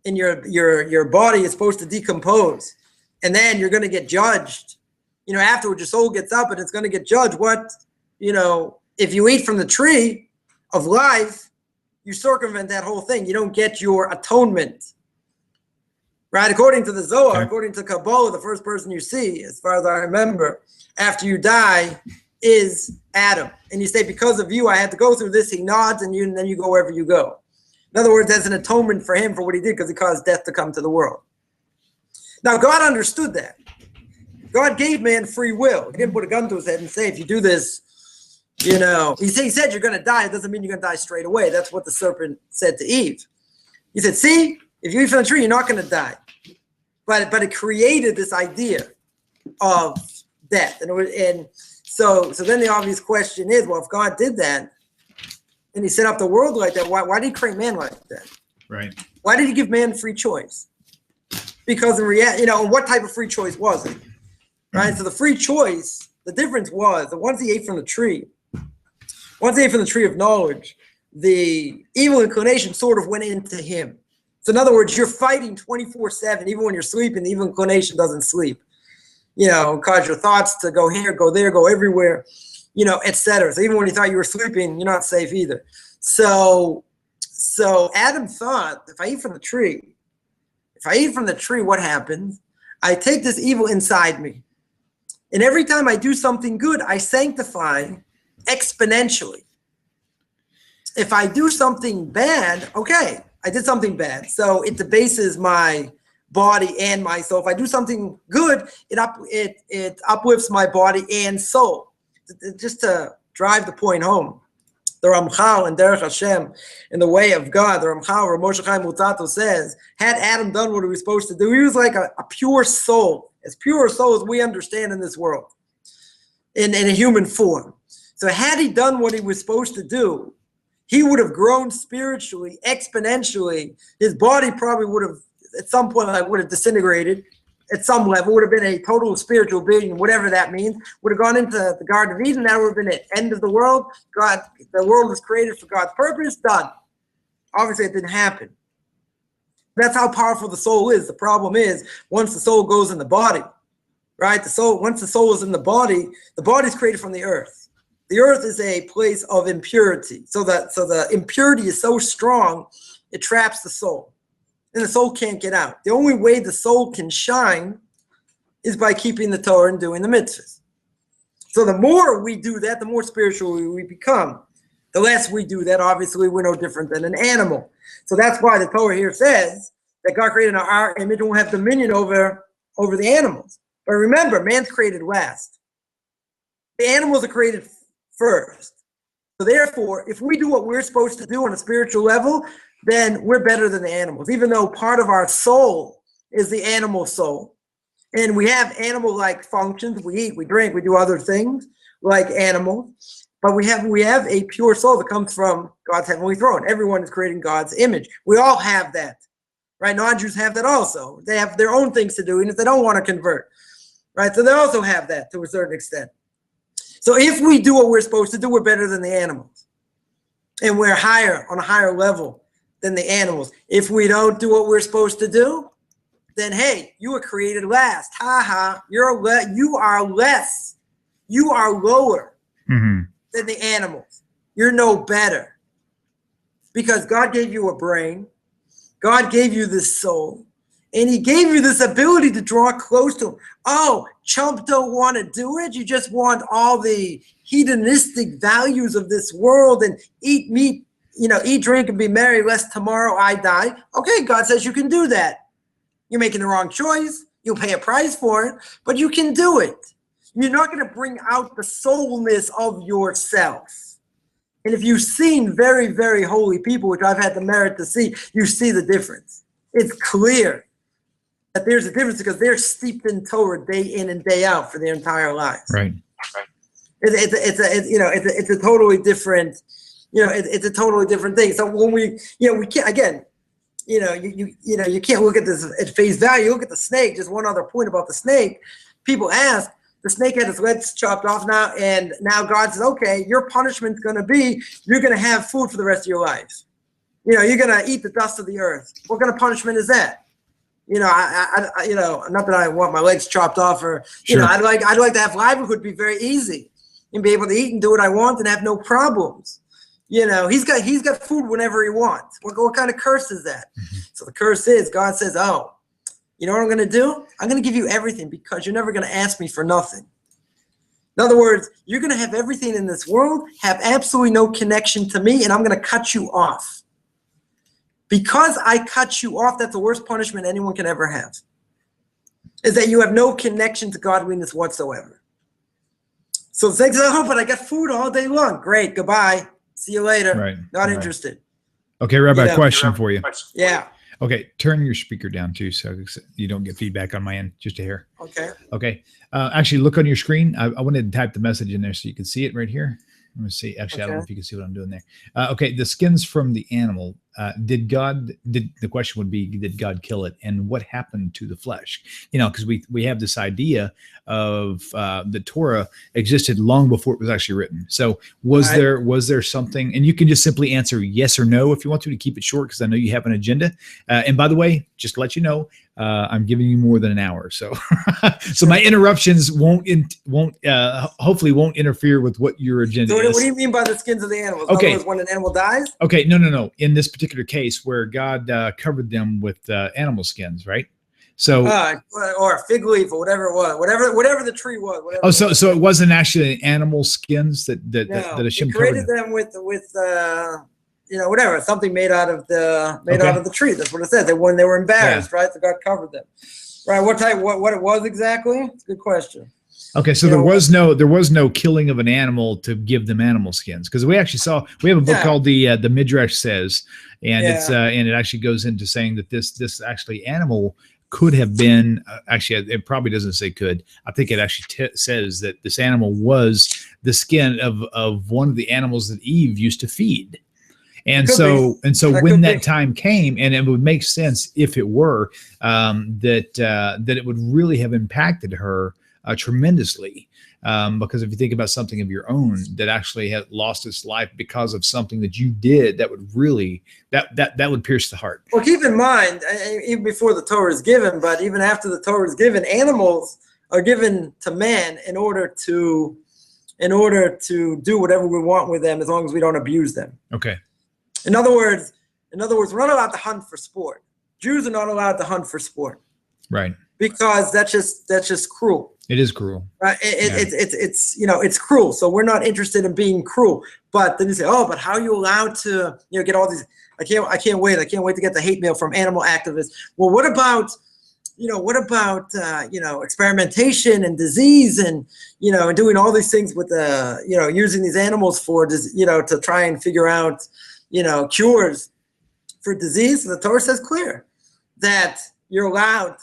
and your body is supposed to decompose, and then you're going to get judged. Afterwards, your soul gets up and it's going to get judged. If you eat from the tree of life, you circumvent that whole thing. You don't get your atonement. Right? According to the Zohar, according to Kabbalah, the first person you see, as far as I remember, after you die is Adam. And you say, because of you, I had to go through this. He nods, and then you go wherever you go. In other words, that's an atonement for him for what he did because he caused death to come to the world. Now, God understood that. God gave man free will. He didn't put a gun to his head and say, if you do this, he said you're going to die. It doesn't mean you're going to die straight away. That's what the serpent said to Eve. He said, see, if you eat from the tree, you're not going to die. But it created this idea of death. And so then the obvious question is, well, if God did that, and he set up the world like that, why did he create man like that? Right. Why did he give man free choice? Because in reality, what type of free choice was it? Right? So the free choice, the difference was that once he ate from the tree of knowledge, the evil inclination sort of went into him. So in other words, you're fighting 24/7, even when you're sleeping, the evil inclination doesn't sleep. Cause your thoughts to go here, go there, go everywhere, etc. So even when you thought you were sleeping, you're not safe either. So Adam thought, if I eat from the tree, what happens? I take this evil inside me. And every time I do something good, I sanctify exponentially. If I do something bad, okay, I did something bad. So it debases my body and my soul. If I do something good, it uplifts my body and soul. Just to drive the point home, the Ramchal and Derech Hashem, in the way of God, the Ramchal, Rabbi Chaim Coffman says, had Adam done what he was supposed to do, he was like a pure soul, as pure a soul as we understand in this world, in a human form. So had he done what he was supposed to do, he would have grown spiritually, exponentially. His body probably would have, at some point, would have disintegrated. At some level, would have been a total spiritual being, whatever that means, would have gone into the Garden of Eden. That would have been it. End of the world. The world was created for God's purpose. Done. Obviously, it didn't happen. That's how powerful the soul is. The problem is, once the soul goes in the body, right? Once the soul is in the body's created from the earth. The earth is a place of impurity. So the impurity is so strong, it traps the soul. And the soul can't get out. The only way the soul can shine is by keeping the Torah and doing the mitzvahs. So the more we do that, the more spiritual we become. The less we do that, obviously, we're no different than an animal. So that's why the Torah here says that God created our image and will have dominion over the animals. But remember, man's created last. The animals are created first. So therefore, if we do what we're supposed to do on a spiritual level, then we're better than the animals, even though part of our soul is the animal soul. And we have animal-like functions. We eat, we drink, we do other things like animals. But we have a pure soul that comes from God's heavenly throne. Everyone is created in God's image. We all have that, right? Non-Jews have that also. They have their own things to do, and if they don't want to convert, right? So they also have that to a certain extent. So if we do what we're supposed to do, we're better than the animals. And we're on a higher level than the animals. If we don't do what we're supposed to do, then hey, you were created last. Ha ha, you are less. You are lower than the animals. You're no better. Because God gave you a brain. God gave you this soul. And he gave you this ability to draw close to him. Oh, chump don't want to do it. You just want all the hedonistic values of this world and eat meat, eat, drink, and be merry, lest tomorrow I die. Okay, God says you can do that. You're making the wrong choice. You'll pay a price for it, but you can do it. You're not going to bring out the soulness of yourself. And if you've seen very, very holy people, which I've had the merit to see, you see the difference. It's clear that there's a difference because they're steeped in Torah day in and day out for their entire lives. Right. It's a totally different, it's a totally different thing. So when we can't, again, you can't look at this at face value. Look at the snake. Just one other point about the snake. People ask, the snake had his legs chopped off now, and now God says, okay, your punishment's going to be, you're going to have food for the rest of your life. You're going to eat the dust of the earth. What kind of punishment is that? Not that I want my legs chopped off, or Sure. I'd like to have livelihood be very easy and be able to eat and do what I want and have no problems. He's got food whenever he wants. What kind of curse is that? Mm-hmm. So the curse is God says, oh, you know what I'm going to do? I'm going to give you everything because you're never going to ask me for nothing. In other words, you're going to have everything in this world, have absolutely no connection to me, and I'm going to cut you off. Because I cut you off, that's the worst punishment anyone can ever have, is that you have no connection to godliness whatsoever. So the snake says, oh, but I got food all day long. Great, goodbye. See you later. Right. Not interested. Okay, Rabbi, question for you. Yeah. Okay, turn your speaker down too, so you don't get feedback on my end. Just a hair. Okay. Actually, look on your screen. I wanted to type the message in there so you can see it right here. Let me see. Actually, I don't know if you can see what I'm doing there. Okay, the skins from the animal. The question would be, did God kill it, and what happened to the flesh? Because we have this idea of the Torah existed long before it was actually written. So was there something? And you can just simply answer yes or no if you want to keep it short, because I know you have an agenda. And by the way, just to let you know, I'm giving you more than an hour, so so my interruptions hopefully won't interfere with what your agenda is. What do you mean by the skins of the animals? Okay. In other words, when an animal dies? Okay, no. In this particular case, where God covered them with animal skins, right? So, or a fig leaf, or whatever it was, whatever the tree was. So it wasn't actually animal skins that Hashem created covered them with whatever, something made out of the tree. That's what it says. That when they were embarrassed, right? So God covered them. Right. What it was exactly? It's a good question. Okay, so there was no killing of an animal to give them animal skins, because we have a book called the Midrash Says, and it actually goes into saying that this actually animal could have been actually, it probably doesn't say could. I think it actually says that this animal was the skin of one of the animals that Eve used to feed. And so when that time came, and it would make sense if it were that it would really have impacted her tremendously, because if you think about something of your own that actually had lost its life because of something that you did, that would really that would pierce the heart. Well, keep in mind, even before the Torah is given, but even after the Torah is given, animals are given to man in order to do whatever we want with them, as long as we don't abuse them. Okay. In other words, we're not allowed to hunt for sport. Jews are not allowed to hunt for sport. Right. Because that's just cruel. It is cruel. Right. It's cruel. So we're not interested in being cruel. But then you say, oh, but how are you allowed to get all these? I can't wait to get the hate mail from animal activists. Well, what about experimentation and disease and and doing all these things with using these animals for to try and figure out cures for disease? So the Torah says clear that you're allowed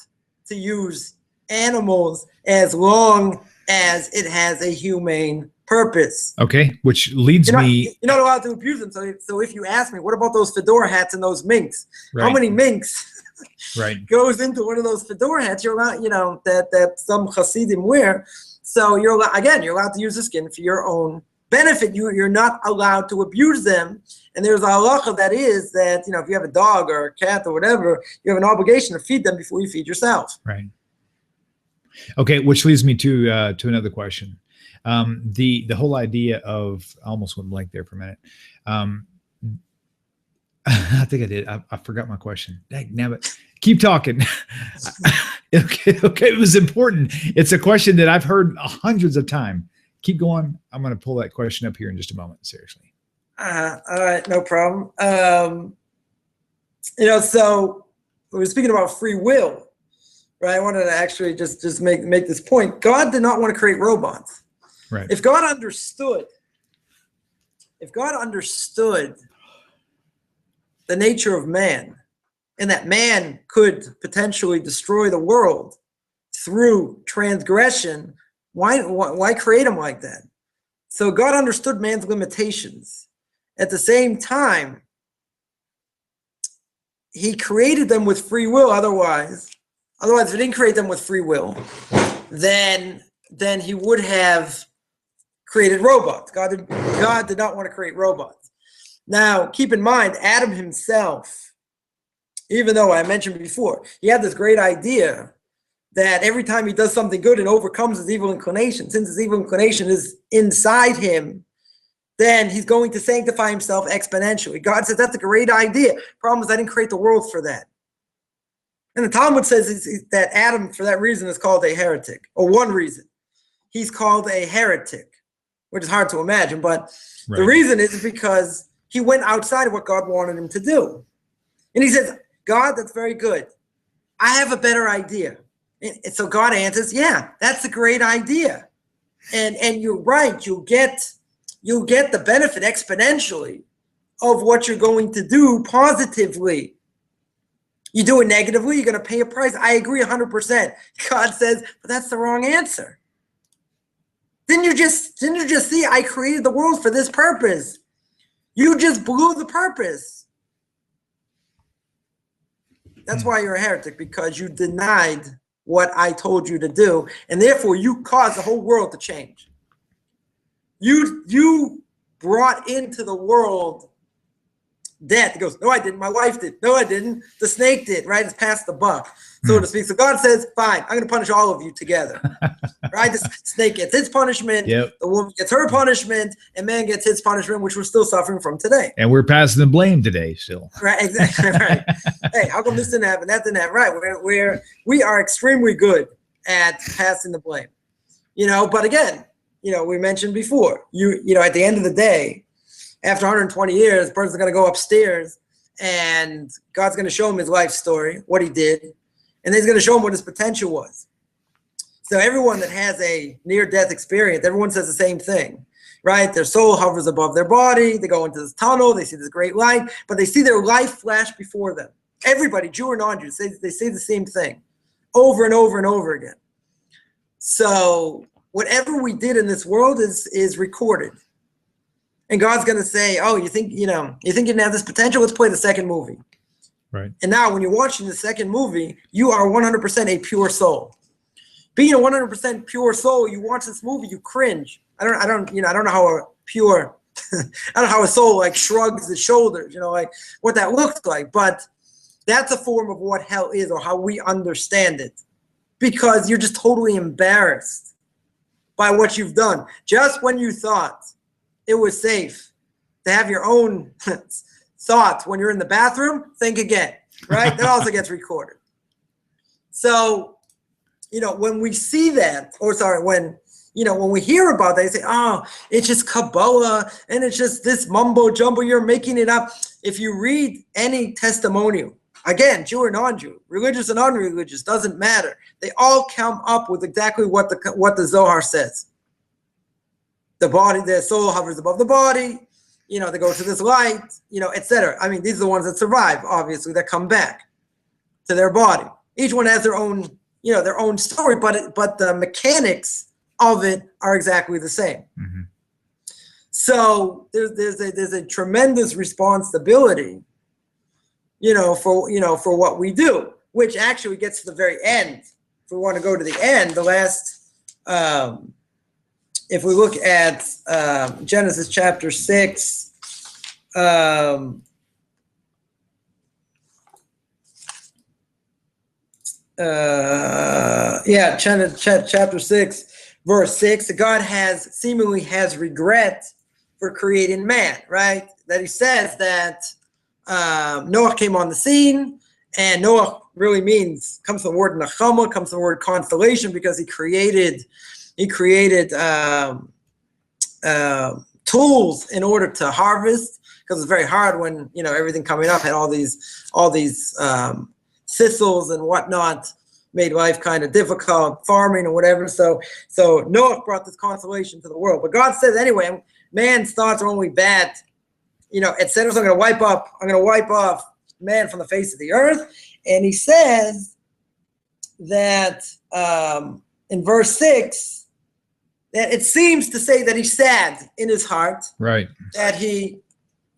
to use animals as long as it has a humane purpose. Okay, which leads me. You're not allowed to abuse them. So if you ask me, what about those fedora hats and those minks? Right. How many minks right. goes into one of those fedora hats? You're allowed, that some Hasidim wear. So you're allowed to use the skin for your own benefit. You're not allowed to abuse them. And there's a halacha that is that, if you have a dog or a cat or whatever, you have an obligation to feed them before you feed yourself. Right. Okay, which leads me to another question. The whole idea of, I almost went blank there for a minute. I think I did. I forgot my question. Damn it. Keep talking. Okay, it was important. It's a question that I've heard hundreds of times. Keep going. I'm going to pull that question up here in just a moment. Seriously. All right, no problem. So we were speaking about free will, right? I wanted to actually just make this point. God did not want to create robots. Right. If God understood the nature of man, and that man could potentially destroy the world through transgression, why create him like that? So God understood man's limitations. At the same time, he created them with free will. Otherwise, if he didn't create them with free will, then he would have created robots. God did not want to create robots. Now, keep in mind, Adam himself, even though I mentioned before, he had this great idea that every time he does something good and overcomes his evil inclination, since his evil inclination is inside him, then he's going to sanctify himself exponentially. God says that's a great idea. Problem is, I didn't create the world for that. And the Talmud says that Adam, for that reason, is called a heretic, or one reason. He's called a heretic, which is hard to imagine, but right. The reason is because he went outside of what God wanted him to do. And he says, God, that's very good. I have a better idea. And so God answers, yeah, that's a great idea. And you're right, you'll get the benefit exponentially of what you're going to do positively. You do it negatively, you're going to pay a price. I agree 100%. God says, but that's the wrong answer. Didn't you just see I created the world for this purpose? You just blew the purpose. That's why you're a heretic, because you denied what I told you to do, and therefore you caused the whole world to change. You brought into the world death. He goes, no, I didn't. My wife did. No, I didn't. The snake did, right? It's past the buck, so to speak. So God says, fine, I'm going to punish all of you together. Right? The snake gets its punishment, The woman gets her punishment, and man gets his punishment, which we're still suffering from today. And we're passing the blame today still. Right, exactly. Right. Hey, how come this didn't happen? That didn't happen. Right. We are extremely good at passing the blame. But again, we mentioned before, at the end of the day, after 120 years, the person's going to go upstairs and God's going to show him his life story, what he did, and then he's going to show him what his potential was. So everyone that has a near-death experience, everyone says the same thing, right? Their soul hovers above their body. They go into this tunnel. They see this great light, but they see their life flash before them. Everybody, Jew or non-Jew, they say the same thing over and over and over again. So whatever we did in this world is recorded. And God's going to say, oh, you think you didn't have this potential? Let's play the second movie. Right. And now when you're watching the second movie, you are 100% a pure soul. Being a 100% pure soul, you watch this movie, you cringe. I don't know how a pure, I don't know how a soul like shrugs its shoulders, like what that looks like. But that's a form of what hell is, or how we understand it, because you're just totally embarrassed by what you've done. Just when you thought it was safe to have your own thoughts when you're in the bathroom, think again, right? That also gets recorded. So, when we see that, when we hear about that, they say, oh, it's just Kabbalah and it's just this mumbo jumbo, you're making it up. If you read any testimonial, again, Jew or non-Jew, religious and unreligious, doesn't matter. They all come up with exactly what the Zohar says. The body, their soul hovers above the body, they go to this light, etc. I mean, these are the ones that survive, obviously, that come back to their body. Each one has their own story, but the mechanics of it are exactly the same. Mm-hmm. So there's a tremendous responsibility, for what we do, which actually gets to the very end. If we want to go to the end, the last, if we look at Genesis chapter 6, chapter 6, verse 6, God seemingly has regret for creating man, right? That he says that Noah came on the scene, and Noah really comes from the word Nachama, comes from the word constellation, because he created tools in order to harvest, because it's very hard when everything coming up had all these thistles and whatnot, made life kind of difficult, farming or whatever. So Noah brought this consolation to the world. But God says anyway, man's thoughts are only bad. It says I'm going to wipe off man from the face of the earth. And he says that in verse 6, that it seems to say that he's sad in his heart, right? That he,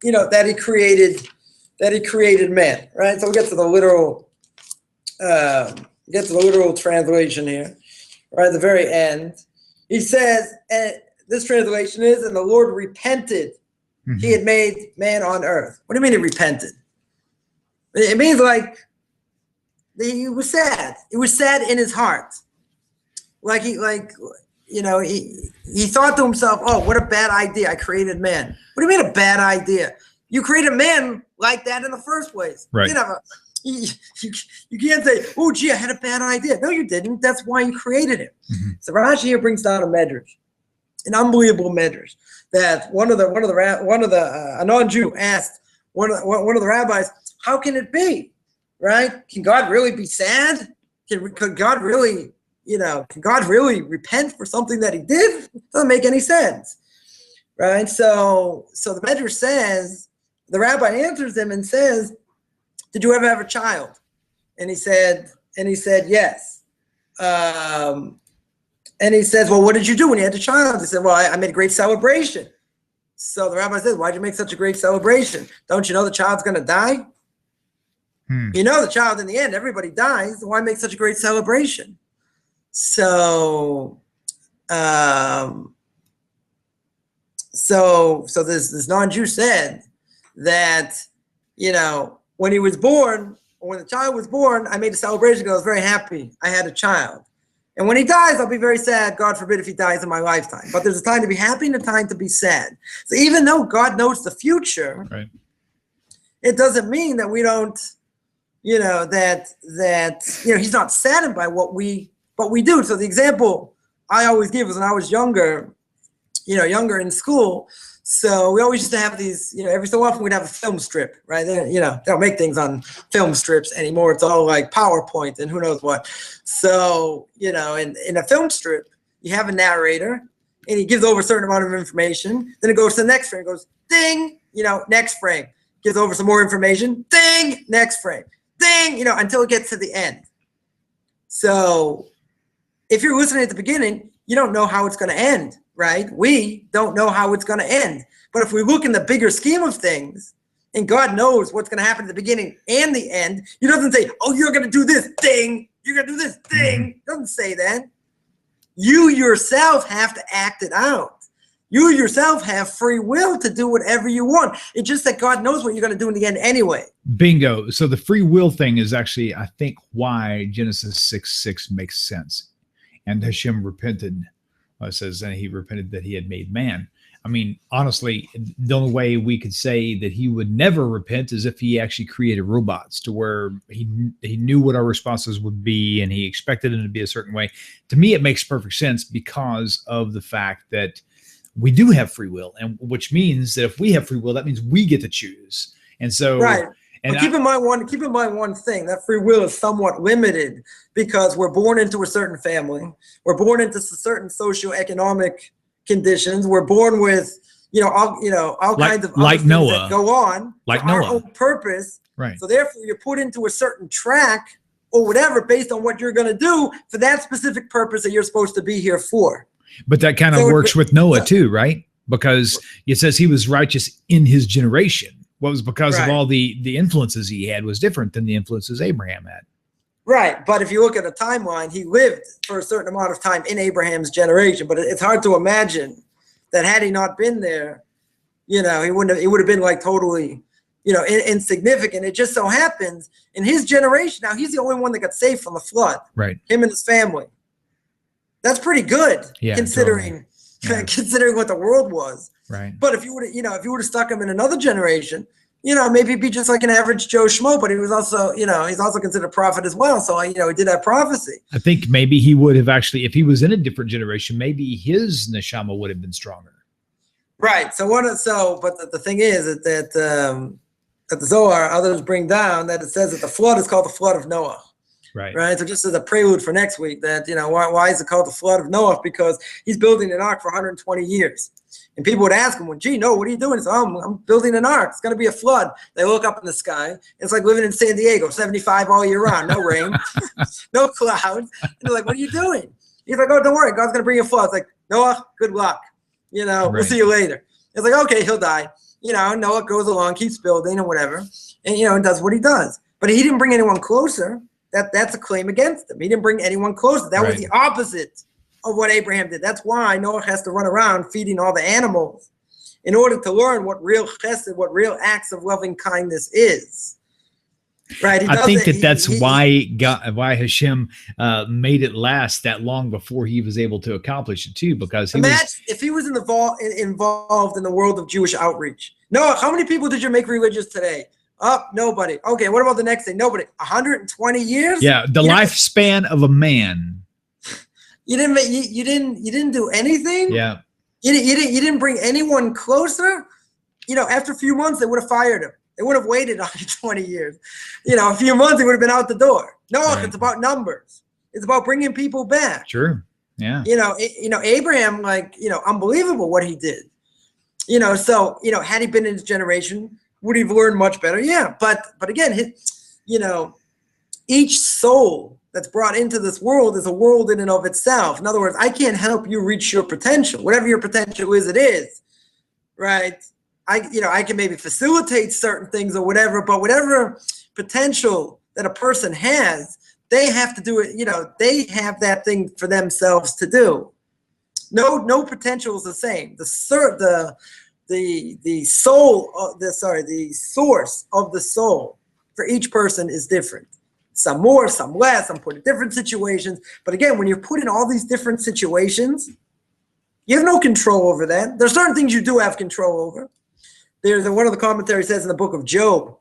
that he created man, right? So we'll get to the literal translation here, right at the very end. He says, this translation is, and the Lord repented. Mm-hmm. He had made man on earth. What do you mean he repented? It means like he was sad. He was sad in his heart. He thought to himself, oh, what a bad idea. I created man. What do you mean a bad idea? You created man like that in the first place. Right. You can't say, oh, gee, I had a bad idea. No, you didn't. That's why you created him. Mm-hmm. So Rashi here brings down a medrash, an unbelievable medrash, that a non-Jew asked one of the rabbis, how can it be, right? Can God really be sad? Can God really, can God really repent for something that he did? It doesn't make any sense, right? So the medrash says, the rabbi answers him and says, did you ever have a child? And he said, yes. And he says, well, what did you do when you had a child? He said, well, I made a great celebration. So the rabbi says, why'd you make such a great celebration? Don't you know the child's going to die? You know the child in the end, everybody dies. Why make such a great celebration? So this non-Jew said that, when he was born, or when the child was born, I made a celebration because I was very happy I had a child. And when he dies, I'll be very sad. God forbid if he dies in my lifetime. But there's a time to be happy and a time to be sad. So even though God knows the future, right, it doesn't mean that we don't, he's not saddened by what we do. So the example I always give was when I was younger in school. So we always used to have these, every so often we'd have a film strip, right? They don't make things on film strips anymore. It's all like PowerPoint and who knows what. So, in a film strip, you have a narrator and he gives over a certain amount of information. Then it goes to the next frame. It goes, ding, next frame. Gives over some more information. Ding, next frame. Ding, until it gets to the end. So if you're listening at the beginning, you don't know how it's going to end. Right? We don't know how it's going to end. But if we look in the bigger scheme of things, and God knows what's going to happen at the beginning and the end, he doesn't say, oh, you're going to do this thing. You're going to do this thing. He doesn't say that. You yourself have to act it out. You yourself have free will to do whatever you want. It's just that God knows what you're going to do in the end anyway. Bingo. So the free will thing is actually, I think, why Genesis 6:6 makes sense. And Hashem repented. It says, and he repented that he had made man. I mean, honestly, the only way we could say that he would never repent is if he actually created robots to where he knew what our responses would be and he expected them to be a certain way. To me, it makes perfect sense because of the fact that we do have free will, and which means that if we have free will, that means we get to choose. And so, right. And keep in mind one thing, that free will is somewhat limited because we're born into a certain family. We're born into certain socioeconomic conditions. We're born with, all kinds of like Noah that go on like for Noah. Our own purpose. Right. So therefore you're put into a certain track or whatever based on what you're going to do for that specific purpose that you're supposed to be here for. But that kind of works with Noah too, right? Because it says he was righteous in his generation. What was because of all the influences he had was different than the influences Abraham had. Right. But if you look at a timeline, he lived for a certain amount of time in Abraham's generation. But it's hard to imagine that had he not been there, he would have been like totally, insignificant. It just so happens in his generation, now he's the only one that got saved from the flood. Right. Him and his family. That's pretty good considering what the world was. Right. But if you would have stuck him in another generation, maybe he'd be just like an average Joe Schmo, but he was also, he's also considered a prophet as well. So, he did have prophecy. I think maybe he would have actually, if he was in a different generation, maybe his neshama would have been stronger. Right. But the thing is that the Zohar, others bring down that it says that the flood is called the flood of Noah. Right. So just as a prelude for next week that, why is it called the flood of Noah? Because he's building an ark for 120 years. And people would ask him, well, gee, Noah, what are you doing? He said, I'm building an ark. It's going to be a flood. They look up in the sky. It's like living in San Diego, 75 all year round, no rain, no clouds. And they're like, what are you doing? He's like, oh, don't worry. God's going to bring a flood. It's like, Noah, good luck. We'll see you later. It's like, okay, he'll die. Noah goes along, keeps building or whatever, and does what he does. But he didn't bring anyone closer. That's a claim against him. He didn't bring anyone closer. That was the opposite of what Abraham did. That's why Noah has to run around feeding all the animals in order to learn what real chesed, what real acts of loving kindness is. Right? I think that's why Hashem made it last that long before he was able to accomplish it too, because if he was involved in the world of Jewish outreach. Noah, how many people did you make religious today? Nobody. Okay, what about the next day? Nobody. 120 years? Yeah, the lifespan of a man. You didn't do anything? Yeah. You didn't bring anyone closer? After a few months, they would have fired him. They would have waited 120 years. A few months, he would have been out the door. No, It's about numbers. It's about bringing people back. Sure. Yeah. Abraham, unbelievable what he did. So, had he been in his generation, would he have learned much better? Yeah. But again, each soul that's brought into this world is a world in and of itself. In other words, I can't help you reach your potential. Whatever your potential is, it is. Right? I can maybe facilitate certain things or whatever, but whatever potential that a person has, they have to do it. They have that thing for themselves to do. No potential is the same. The source of the soul for each person is different. Some more, some less. Some put in different situations. But again, when you're put in all these different situations, you have no control over that. There's certain things you do have control over. One of the commentaries says in the book of Job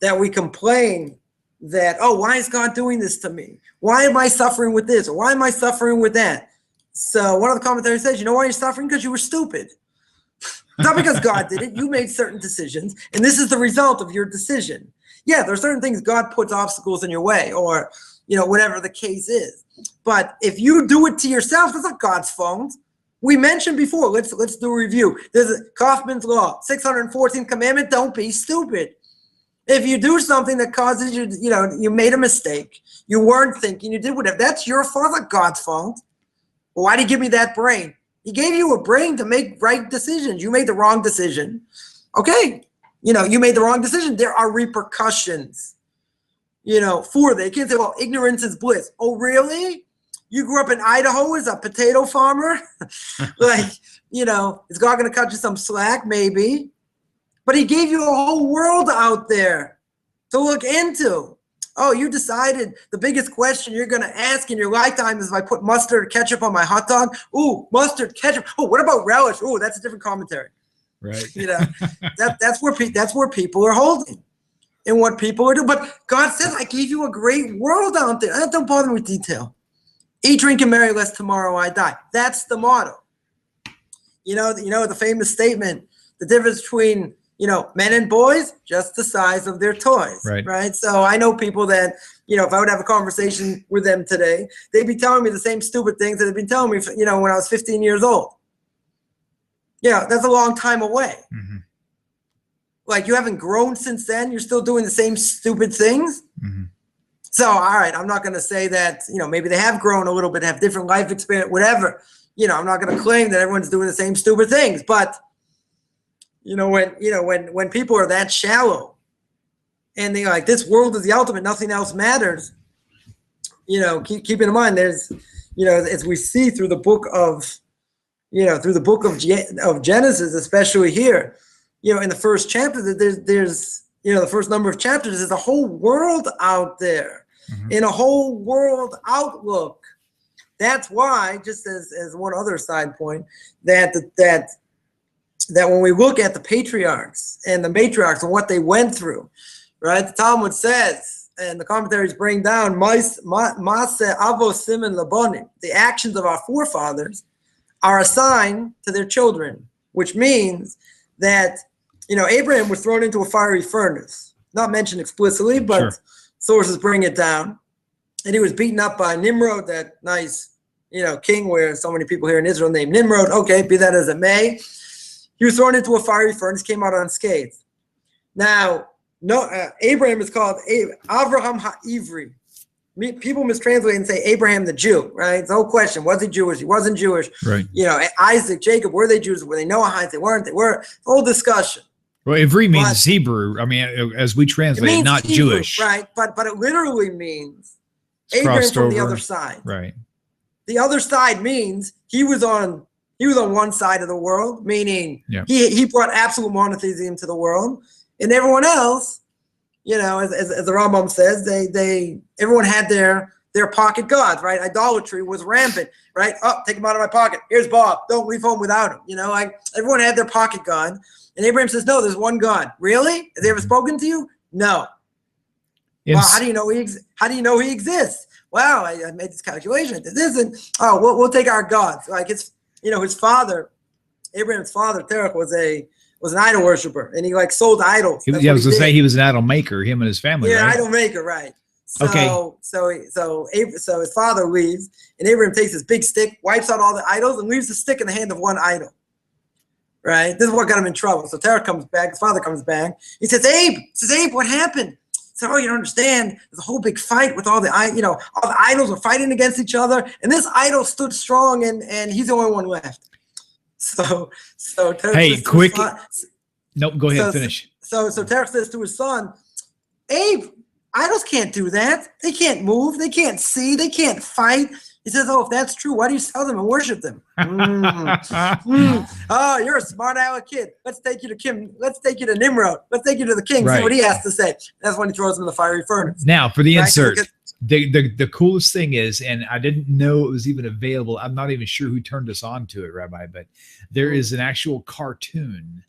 that we complain that, why is God doing this to me? Why am I suffering with this? Or why am I suffering with that? So one of the commentaries says, you know why you're suffering? Because you were stupid. Not because God did it. You made certain decisions, and this is the result of your decision. Yeah, there are certain things God puts obstacles in your way, or whatever the case is. But if you do it to yourself, that's not God's fault. We mentioned before, let's do a review. There's a Coffman's Law, 614th commandment, don't be stupid. If you do something that causes you made a mistake, you weren't thinking, you did whatever, that's your fault, not God's fault. Well, why did he give me that brain? He gave you a brain to make right decisions. You made the wrong decision. Okay, you made the wrong decision. There are repercussions, for that. You can't say, well, ignorance is bliss. Oh, really? You grew up in Idaho as a potato farmer? Is God going to cut you some slack? Maybe. But he gave you a whole world out there to look into. Oh, you decided the biggest question you're going to ask in your lifetime is if I put mustard or ketchup on my hot dog. Ooh, mustard, ketchup. Oh, what about relish? Ooh, that's a different commentary. Right. That's where people are holding and what people are doing. But God says, I gave you a great world out there. Don't bother me with detail. Eat, drink, and marry, lest tomorrow I die. That's the motto. The famous statement, the difference between, men and boys, just the size of their toys. Right. So I know people that, if I would have a conversation with them today, they'd be telling me the same stupid things that they've been telling me, when I was 15 years old. That's a long time away. Mm-hmm. Like, you haven't grown since then. You're still doing the same stupid things. Mm-hmm. So, all right, I'm not going to say that, maybe they have grown a little bit, have different life experience, whatever. I'm not going to claim that everyone's doing the same stupid things. But, when people are that shallow and they're like, this world is the ultimate, nothing else matters, keep in mind, there's, as we see through the book of, of Genesis, especially here, in the first chapter, there's the first number of chapters, there's a whole world out there, mm-hmm. in a whole world outlook. That's why, just as one other side point, that when we look at the patriarchs and the matriarchs and what they went through, right? The Talmud says, and the commentaries bring down, Maaseh Avosim and Labanim, the actions of our forefathers are assigned to their children, which means that, Abraham was thrown into a fiery furnace, not mentioned explicitly, but sure. Sources bring it down. And he was beaten up by Nimrod, that nice, king where so many people here in Israel named Nimrod. Okay, be that as it may. He was thrown into a fiery furnace, came out unscathed. Now, Abraham is called Avraham HaIvri, people mistranslate and say Abraham the Jew, right? It's the whole question. Was he Jewish? He wasn't Jewish. Right. Isaac, Jacob, were they Jews? Were they Noahites? They weren't. They were. Whole discussion. Well, Ivri means Hebrew. I mean, as we translate it, not Hebrew, Jewish. Right. But it literally means Abraham from the other side. Right. The other side means he was on one side of the world, meaning he brought absolute monotheism to the world, and everyone else, as the Rambam says, everyone had their pocket gods, right? Idolatry was rampant, right? Oh, take him out of my pocket. Here's Bob. Don't leave home without him. Everyone had their pocket god, and Abraham says, "No, there's one God." Really? Has he ever spoken to you? No. Well, how do you know he exists? Well, I made this calculation. This isn't. Oh, we'll take our gods. Like his father, Abraham's father, Terach, was an idol worshiper, and he sold idols. I was going to say he was an idol maker. Him and his family. Yeah, right? Idol maker, right? So, okay. So his father leaves, and Abraham takes his big stick, wipes out all the idols, and leaves the stick in the hand of one idol. Right? This is what got him in trouble. So Terach comes back. His father comes back. He says, Abe, what happened? So, you don't understand. There's a whole big fight with all the idols are fighting against each other, and this idol stood strong, and he's the only one left. So hey, quick. Nope, go ahead, finish. So Terach says to his son, Abe, idols can't do that. They can't move. They can't see. They can't fight. He says, oh, if that's true, why do you sell them and worship them? Oh, you're a smart aleck kid. Let's take you to Nimrod. Let's take you to the king. Right. See what he has to say. That's when he throws him in the fiery furnace. Now, for the insert, the coolest thing is, and I didn't know it was even available. I'm not even sure who turned us on to it, Rabbi, but there is an actual cartoon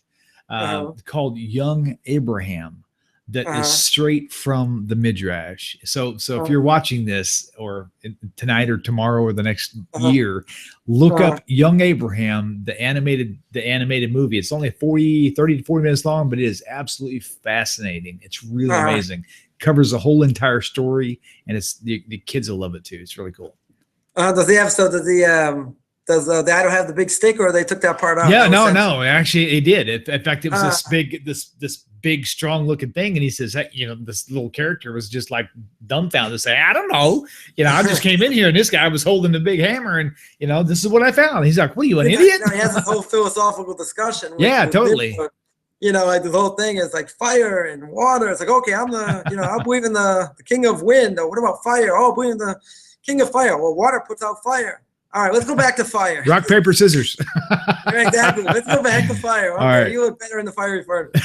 called Young Abraham. That is straight from the Midrash. So if you're watching this or tonight or tomorrow or the next year, look up Young Abraham, the animated movie. It's only 30 to 40 minutes long, but it is absolutely fascinating. It's really amazing. Covers the whole entire story, and it's the kids will love it too. It's really cool. Does the idol have the big stick, or they took that part out? Yeah, no. Actually, it did. In fact, it was this big, strong-looking thing, and he says that this little character was just like dumbfounded to say, "I don't know. I just came in here, and this guy was holding the big hammer, and this is what I found." He's like, "What are you, an idiot?" He has a whole philosophical discussion. With totally. The whole thing is like fire and water. It's like, okay, I'm I believe in the king of wind. Or what about fire? Oh, I believe in the king of fire. Well, water puts out fire. All right, let's go back to fire. Rock, paper, scissors. Exactly. Let's go back to fire. Okay, all right. You look better in the fiery furnace.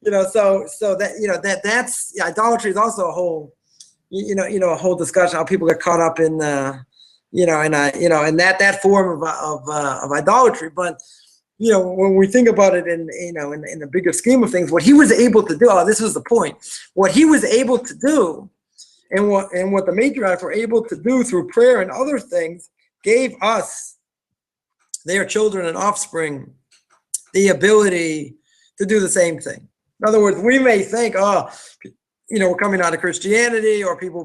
So that that's idolatry is also a whole, a whole discussion how people get caught up in, in that form of idolatry. But when we think about it in the bigger scheme of things, what he was able to do. This was the point. What he was able to do. And what the Midrash were able to do through prayer and other things gave us, their children and offspring, the ability to do the same thing. In other words, we may think, we're coming out of Christianity, or people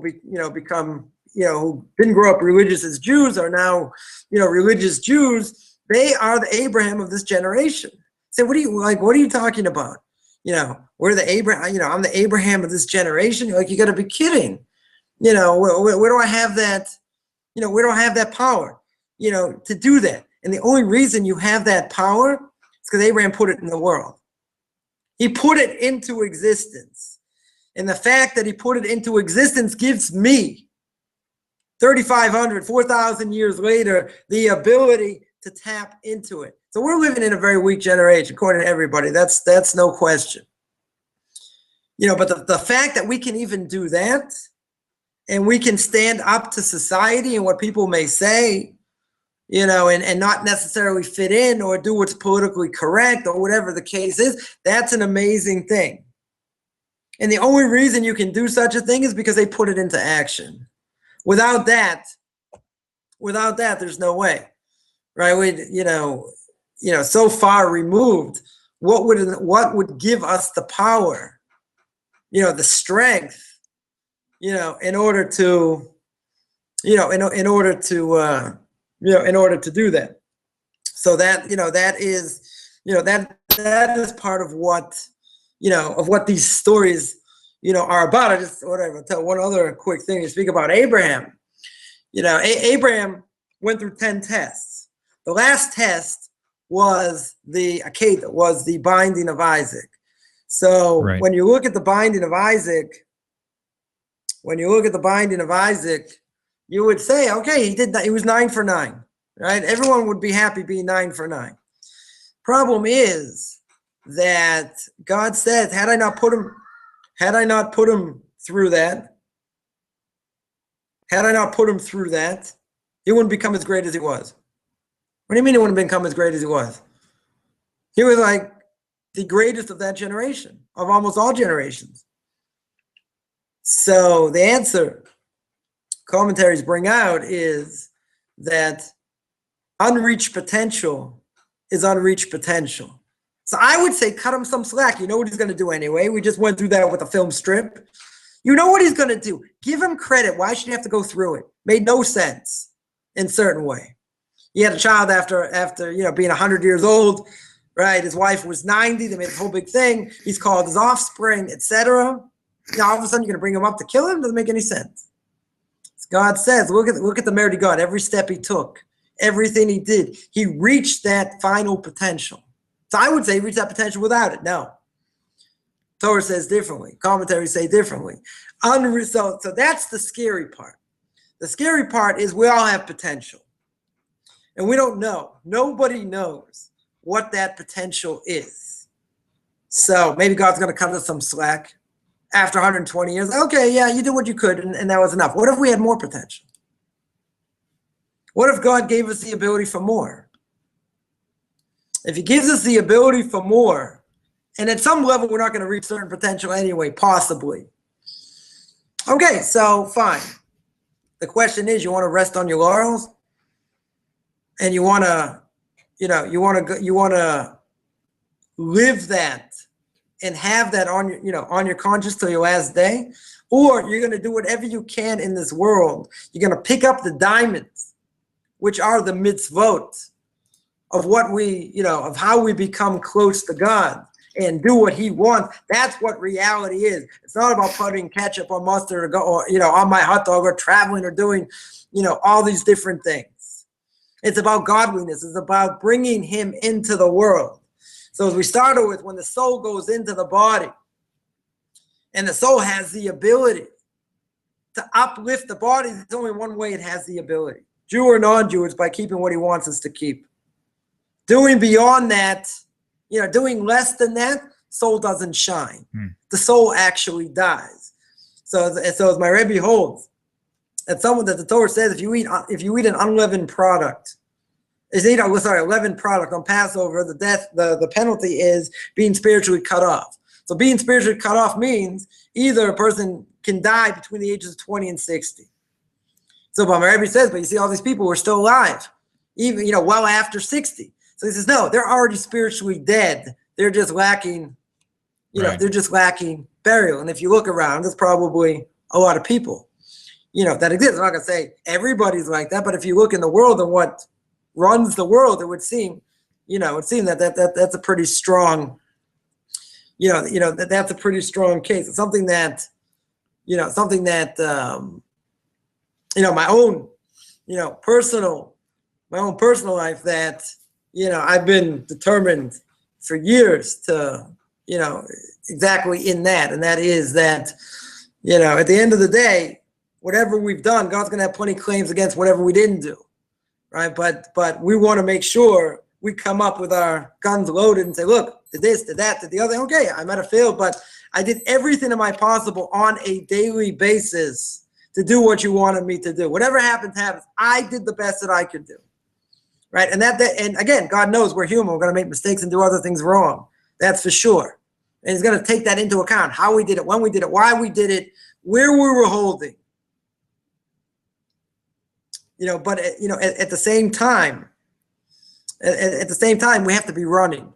become, who didn't grow up religious as Jews are now, religious Jews. They are the Abraham of this generation. So what are you talking about? We're the Abraham, I'm the Abraham of this generation. You got to be kidding. Where do I have that? Where do I have that power? To do that. And the only reason you have that power is because Abraham put it in the world. He put it into existence. And the fact that he put it into existence gives me, 3,500, 4,000 years later, the ability to tap into it. So we're living in a very weak generation, according to everybody. That's no question. But the fact that we can even do that, and we can stand up to society and what people may say, and not necessarily fit in or do what's politically correct or whatever the case is, that's an amazing thing. And the only reason you can do such a thing is because they put it into action. Without that, there's no way, right? So far removed, what would give us the power, the strength, in order to do that. So that is part of what, of what these stories, are about. I just whatever. I'll tell one other quick thing. You speak about Abraham. Abraham went through 10 tests. The last test was the Akedah, was the binding of Isaac. So when you look at the binding of Isaac, you would say, okay, he did that. He was 9 for 9, right? Everyone would be happy being 9 for 9. Problem is that God said, had I not put him through that, he wouldn't become as great as he was. What do you mean he wouldn't become as great as he was? He was like the greatest of that generation, of almost all generations. So the answer commentaries bring out is that unreached potential is unreached potential. So I would say cut him some slack. You know what he's going to do anyway. We just went through that with a film strip. You know what he's going to do. Give him credit. Why should he have to go through it? Made no sense in certain way. He had a child after being 100 years old, right? His wife was 90. They made a whole big thing. He's called his offspring, etc. Now all of a sudden you're going to bring him up to kill him? Doesn't make any sense. God says, look at the mighty God. Every step he took, everything he did, he reached that final potential. So I would say he reached that potential without it. No. Torah says differently. Commentaries say differently. So that's the scary part. The scary part is we all have potential. And we don't know. Nobody knows what that potential is. So maybe God's going to cut us some slack after 120 years. Okay, yeah, you did what you could, and that was enough. What if we had more potential? What if God gave us the ability for more? If he gives us the ability for more, and at some level we're not going to reach certain potential anyway, possibly. Okay, so fine. The question is, you want to rest on your laurels? And you want to live that and have that on your conscience till your last day, or you're going to do whatever you can in this world. You're going to pick up the diamonds, which are the mitzvot of of how we become close to God and do what he wants. That's what reality is. It's not about putting ketchup or mustard or on my hot dog or traveling or doing, all these different things. It's about godliness. It's about bringing him into the world. So as we started with, when the soul goes into the body, and the soul has the ability to uplift the body, there's only one way it has the ability. Jew or non-Jew, it's by keeping what he wants us to keep. Doing beyond that, doing less than that, soul doesn't shine. The soul actually dies. So as my Rebbe holds, that the Torah says if you eat an unleavened product, leavened product on Passover, the penalty is being spiritually cut off. So being spiritually cut off means either a person can die between the ages of 20 and 60. So my Rebbe says, but you see all these people who are still alive, even well after 60. So he says, no, they're already spiritually dead. They're just lacking, they're just lacking burial. And if you look around, there's probably a lot of people that exists. I'm not going to say everybody's like that, but if you look in the world and what runs the world, it would seem, that that's a pretty strong, that's a pretty strong case. It's something that, my own personal life that, I've been determined for years to, exactly in that. And that is that, at the end of the day, whatever we've done, God's going to have plenty of claims against whatever we didn't do, right? But we want to make sure we come up with our guns loaded and say, look, did this, did that, did the other. Okay, I might have failed, but I did everything in my possible on a daily basis to do what you wanted me to do. Whatever happens, I did the best that I could do, right? And and again, God knows we're human. We're going to make mistakes and do other things wrong. That's for sure. And he's going to take that into account, how we did it, when we did it, why we did it, where we were holding. But at the same time, we have to be running.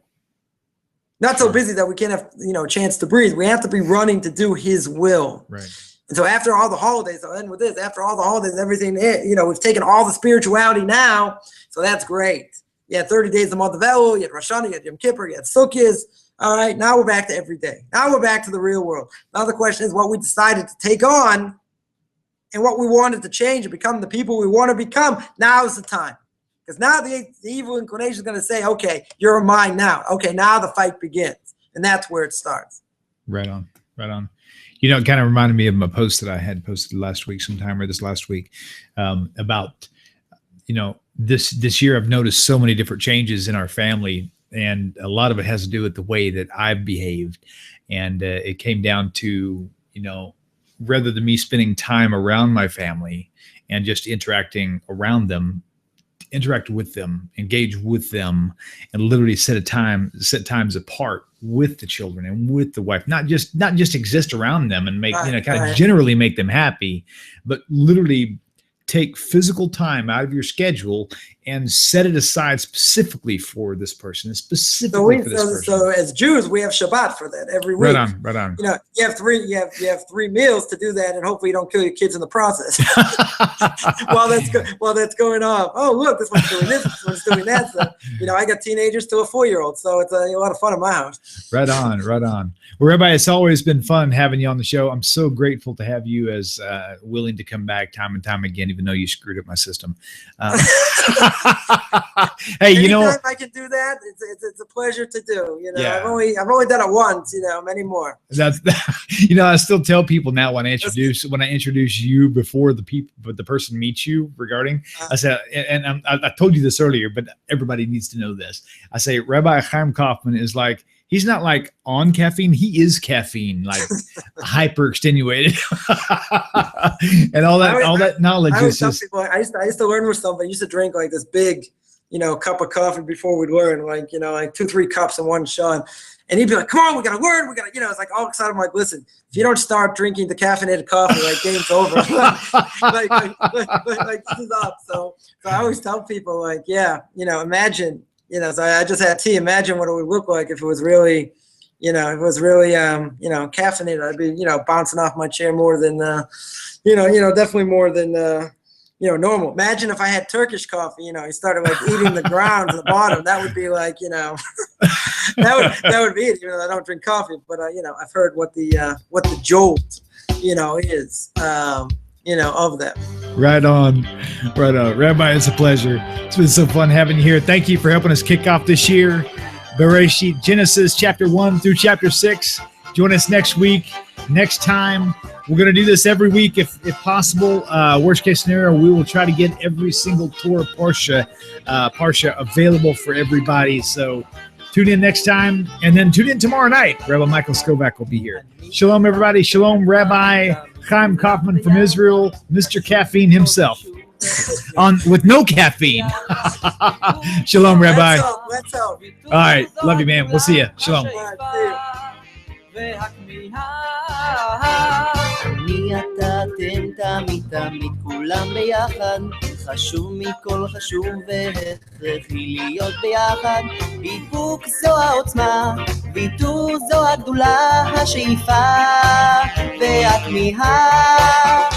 Not so busy that we can't have a chance to breathe. We have to be running to do his will. Right. And so after all the holidays, I'll end with this. After all the holidays, everything, we've taken all the spirituality now. So that's great. You had 30 days of the month of Elul, you had Rosh Hashanah, you had Yom Kippur, you had Sukkot. All right, now we're back to every day. Now we're back to the real world. Now the question is what we decided to take on and what we wanted to change and become the people we want to become. Now is the time. Because now the evil inclination is going to say, okay, you're mine now. Okay, now the fight begins. And that's where it starts. Right on. You know, it kind of reminded me of a post that I had posted last week about, you know, this year I've noticed so many different changes in our family, and a lot of it has to do with the way that I've behaved. And it came down to, you know, rather than me spending time around my family and just interacting around them, interact with them, engage with them, and literally set times apart with the children and with the wife, not just exist around them and make, you know, kind of generally make them happy, but literally take physical time out of your schedule and set it aside specifically for this person, specifically for this person. So as Jews, we have Shabbat for that every week. Right on. You know, you have three meals to do that, and hopefully you don't kill your kids in the process. while that's going on. Oh, look, this one's doing this one's doing that. So, you know, I got teenagers to a 4-year-old, so it's a lot of fun in my house. Right on. Well, Rabbi, it's always been fun having you on the show. I'm so grateful to have you as willing to come back time and time again, even though you screwed up my system. Hey, you know, if I can do that, it's a pleasure to do. You know, yeah. I've only done it once. You know, many more. That's you know, I still tell people now when I introduce you before the person meets you regarding. I said, and I told you this earlier, but everybody needs to know this. I say Rabbi Chaim Coffman is like. He's not like on caffeine. He is caffeine, like hyper extenuated, and all that knowledge is just. People, I used to learn with somebody. I used to drink like this big, you know, cup of coffee before we'd learn, like, you know, like 2-3 cups in one shot. And he'd be like, "Come on, we gotta learn. We gotta," you know. It's like all excited. I'm like, "Listen, if you don't start drinking the caffeinated coffee, like game's over. like this is up." So I always tell people, like, yeah, you know, imagine. You know, so I just had tea. Imagine what it would look like if it was really, you know, caffeinated. I'd be, you know, bouncing off my chair more than, definitely more than, normal. Imagine if I had Turkish coffee. You know, you started like eating the ground at the bottom. That would be like, you know, that would be it. Even though I don't drink coffee, but you know, I've heard what the jolt, you know, is. You know, of them. Right on. Rabbi, it's a pleasure. It's been so fun having you here. Thank you for helping us kick off this year. Bereshit, Genesis chapter 1 through chapter 6. Join us next week. Next time, we're going to do this every week if possible. Worst case scenario, we will try to get every single Torah Parsha available for everybody. So tune in next time, and then tune in tomorrow night. Rabbi Michael Skovac will be here. Shalom, everybody. Shalom, Rabbi Chaim Coffman from Israel, Mr. Caffeine himself, with no caffeine. Shalom, Rabbi. Let's hope. All right. Love you, man. We'll see you. Shalom. אני אתה אתם תמיד כולם ביחד, חשוב מכל חשוב והכרחי להיות ביחד. איפוק זו העוצמה, ויתור זו הגדולה, השאיפה והכמיהה.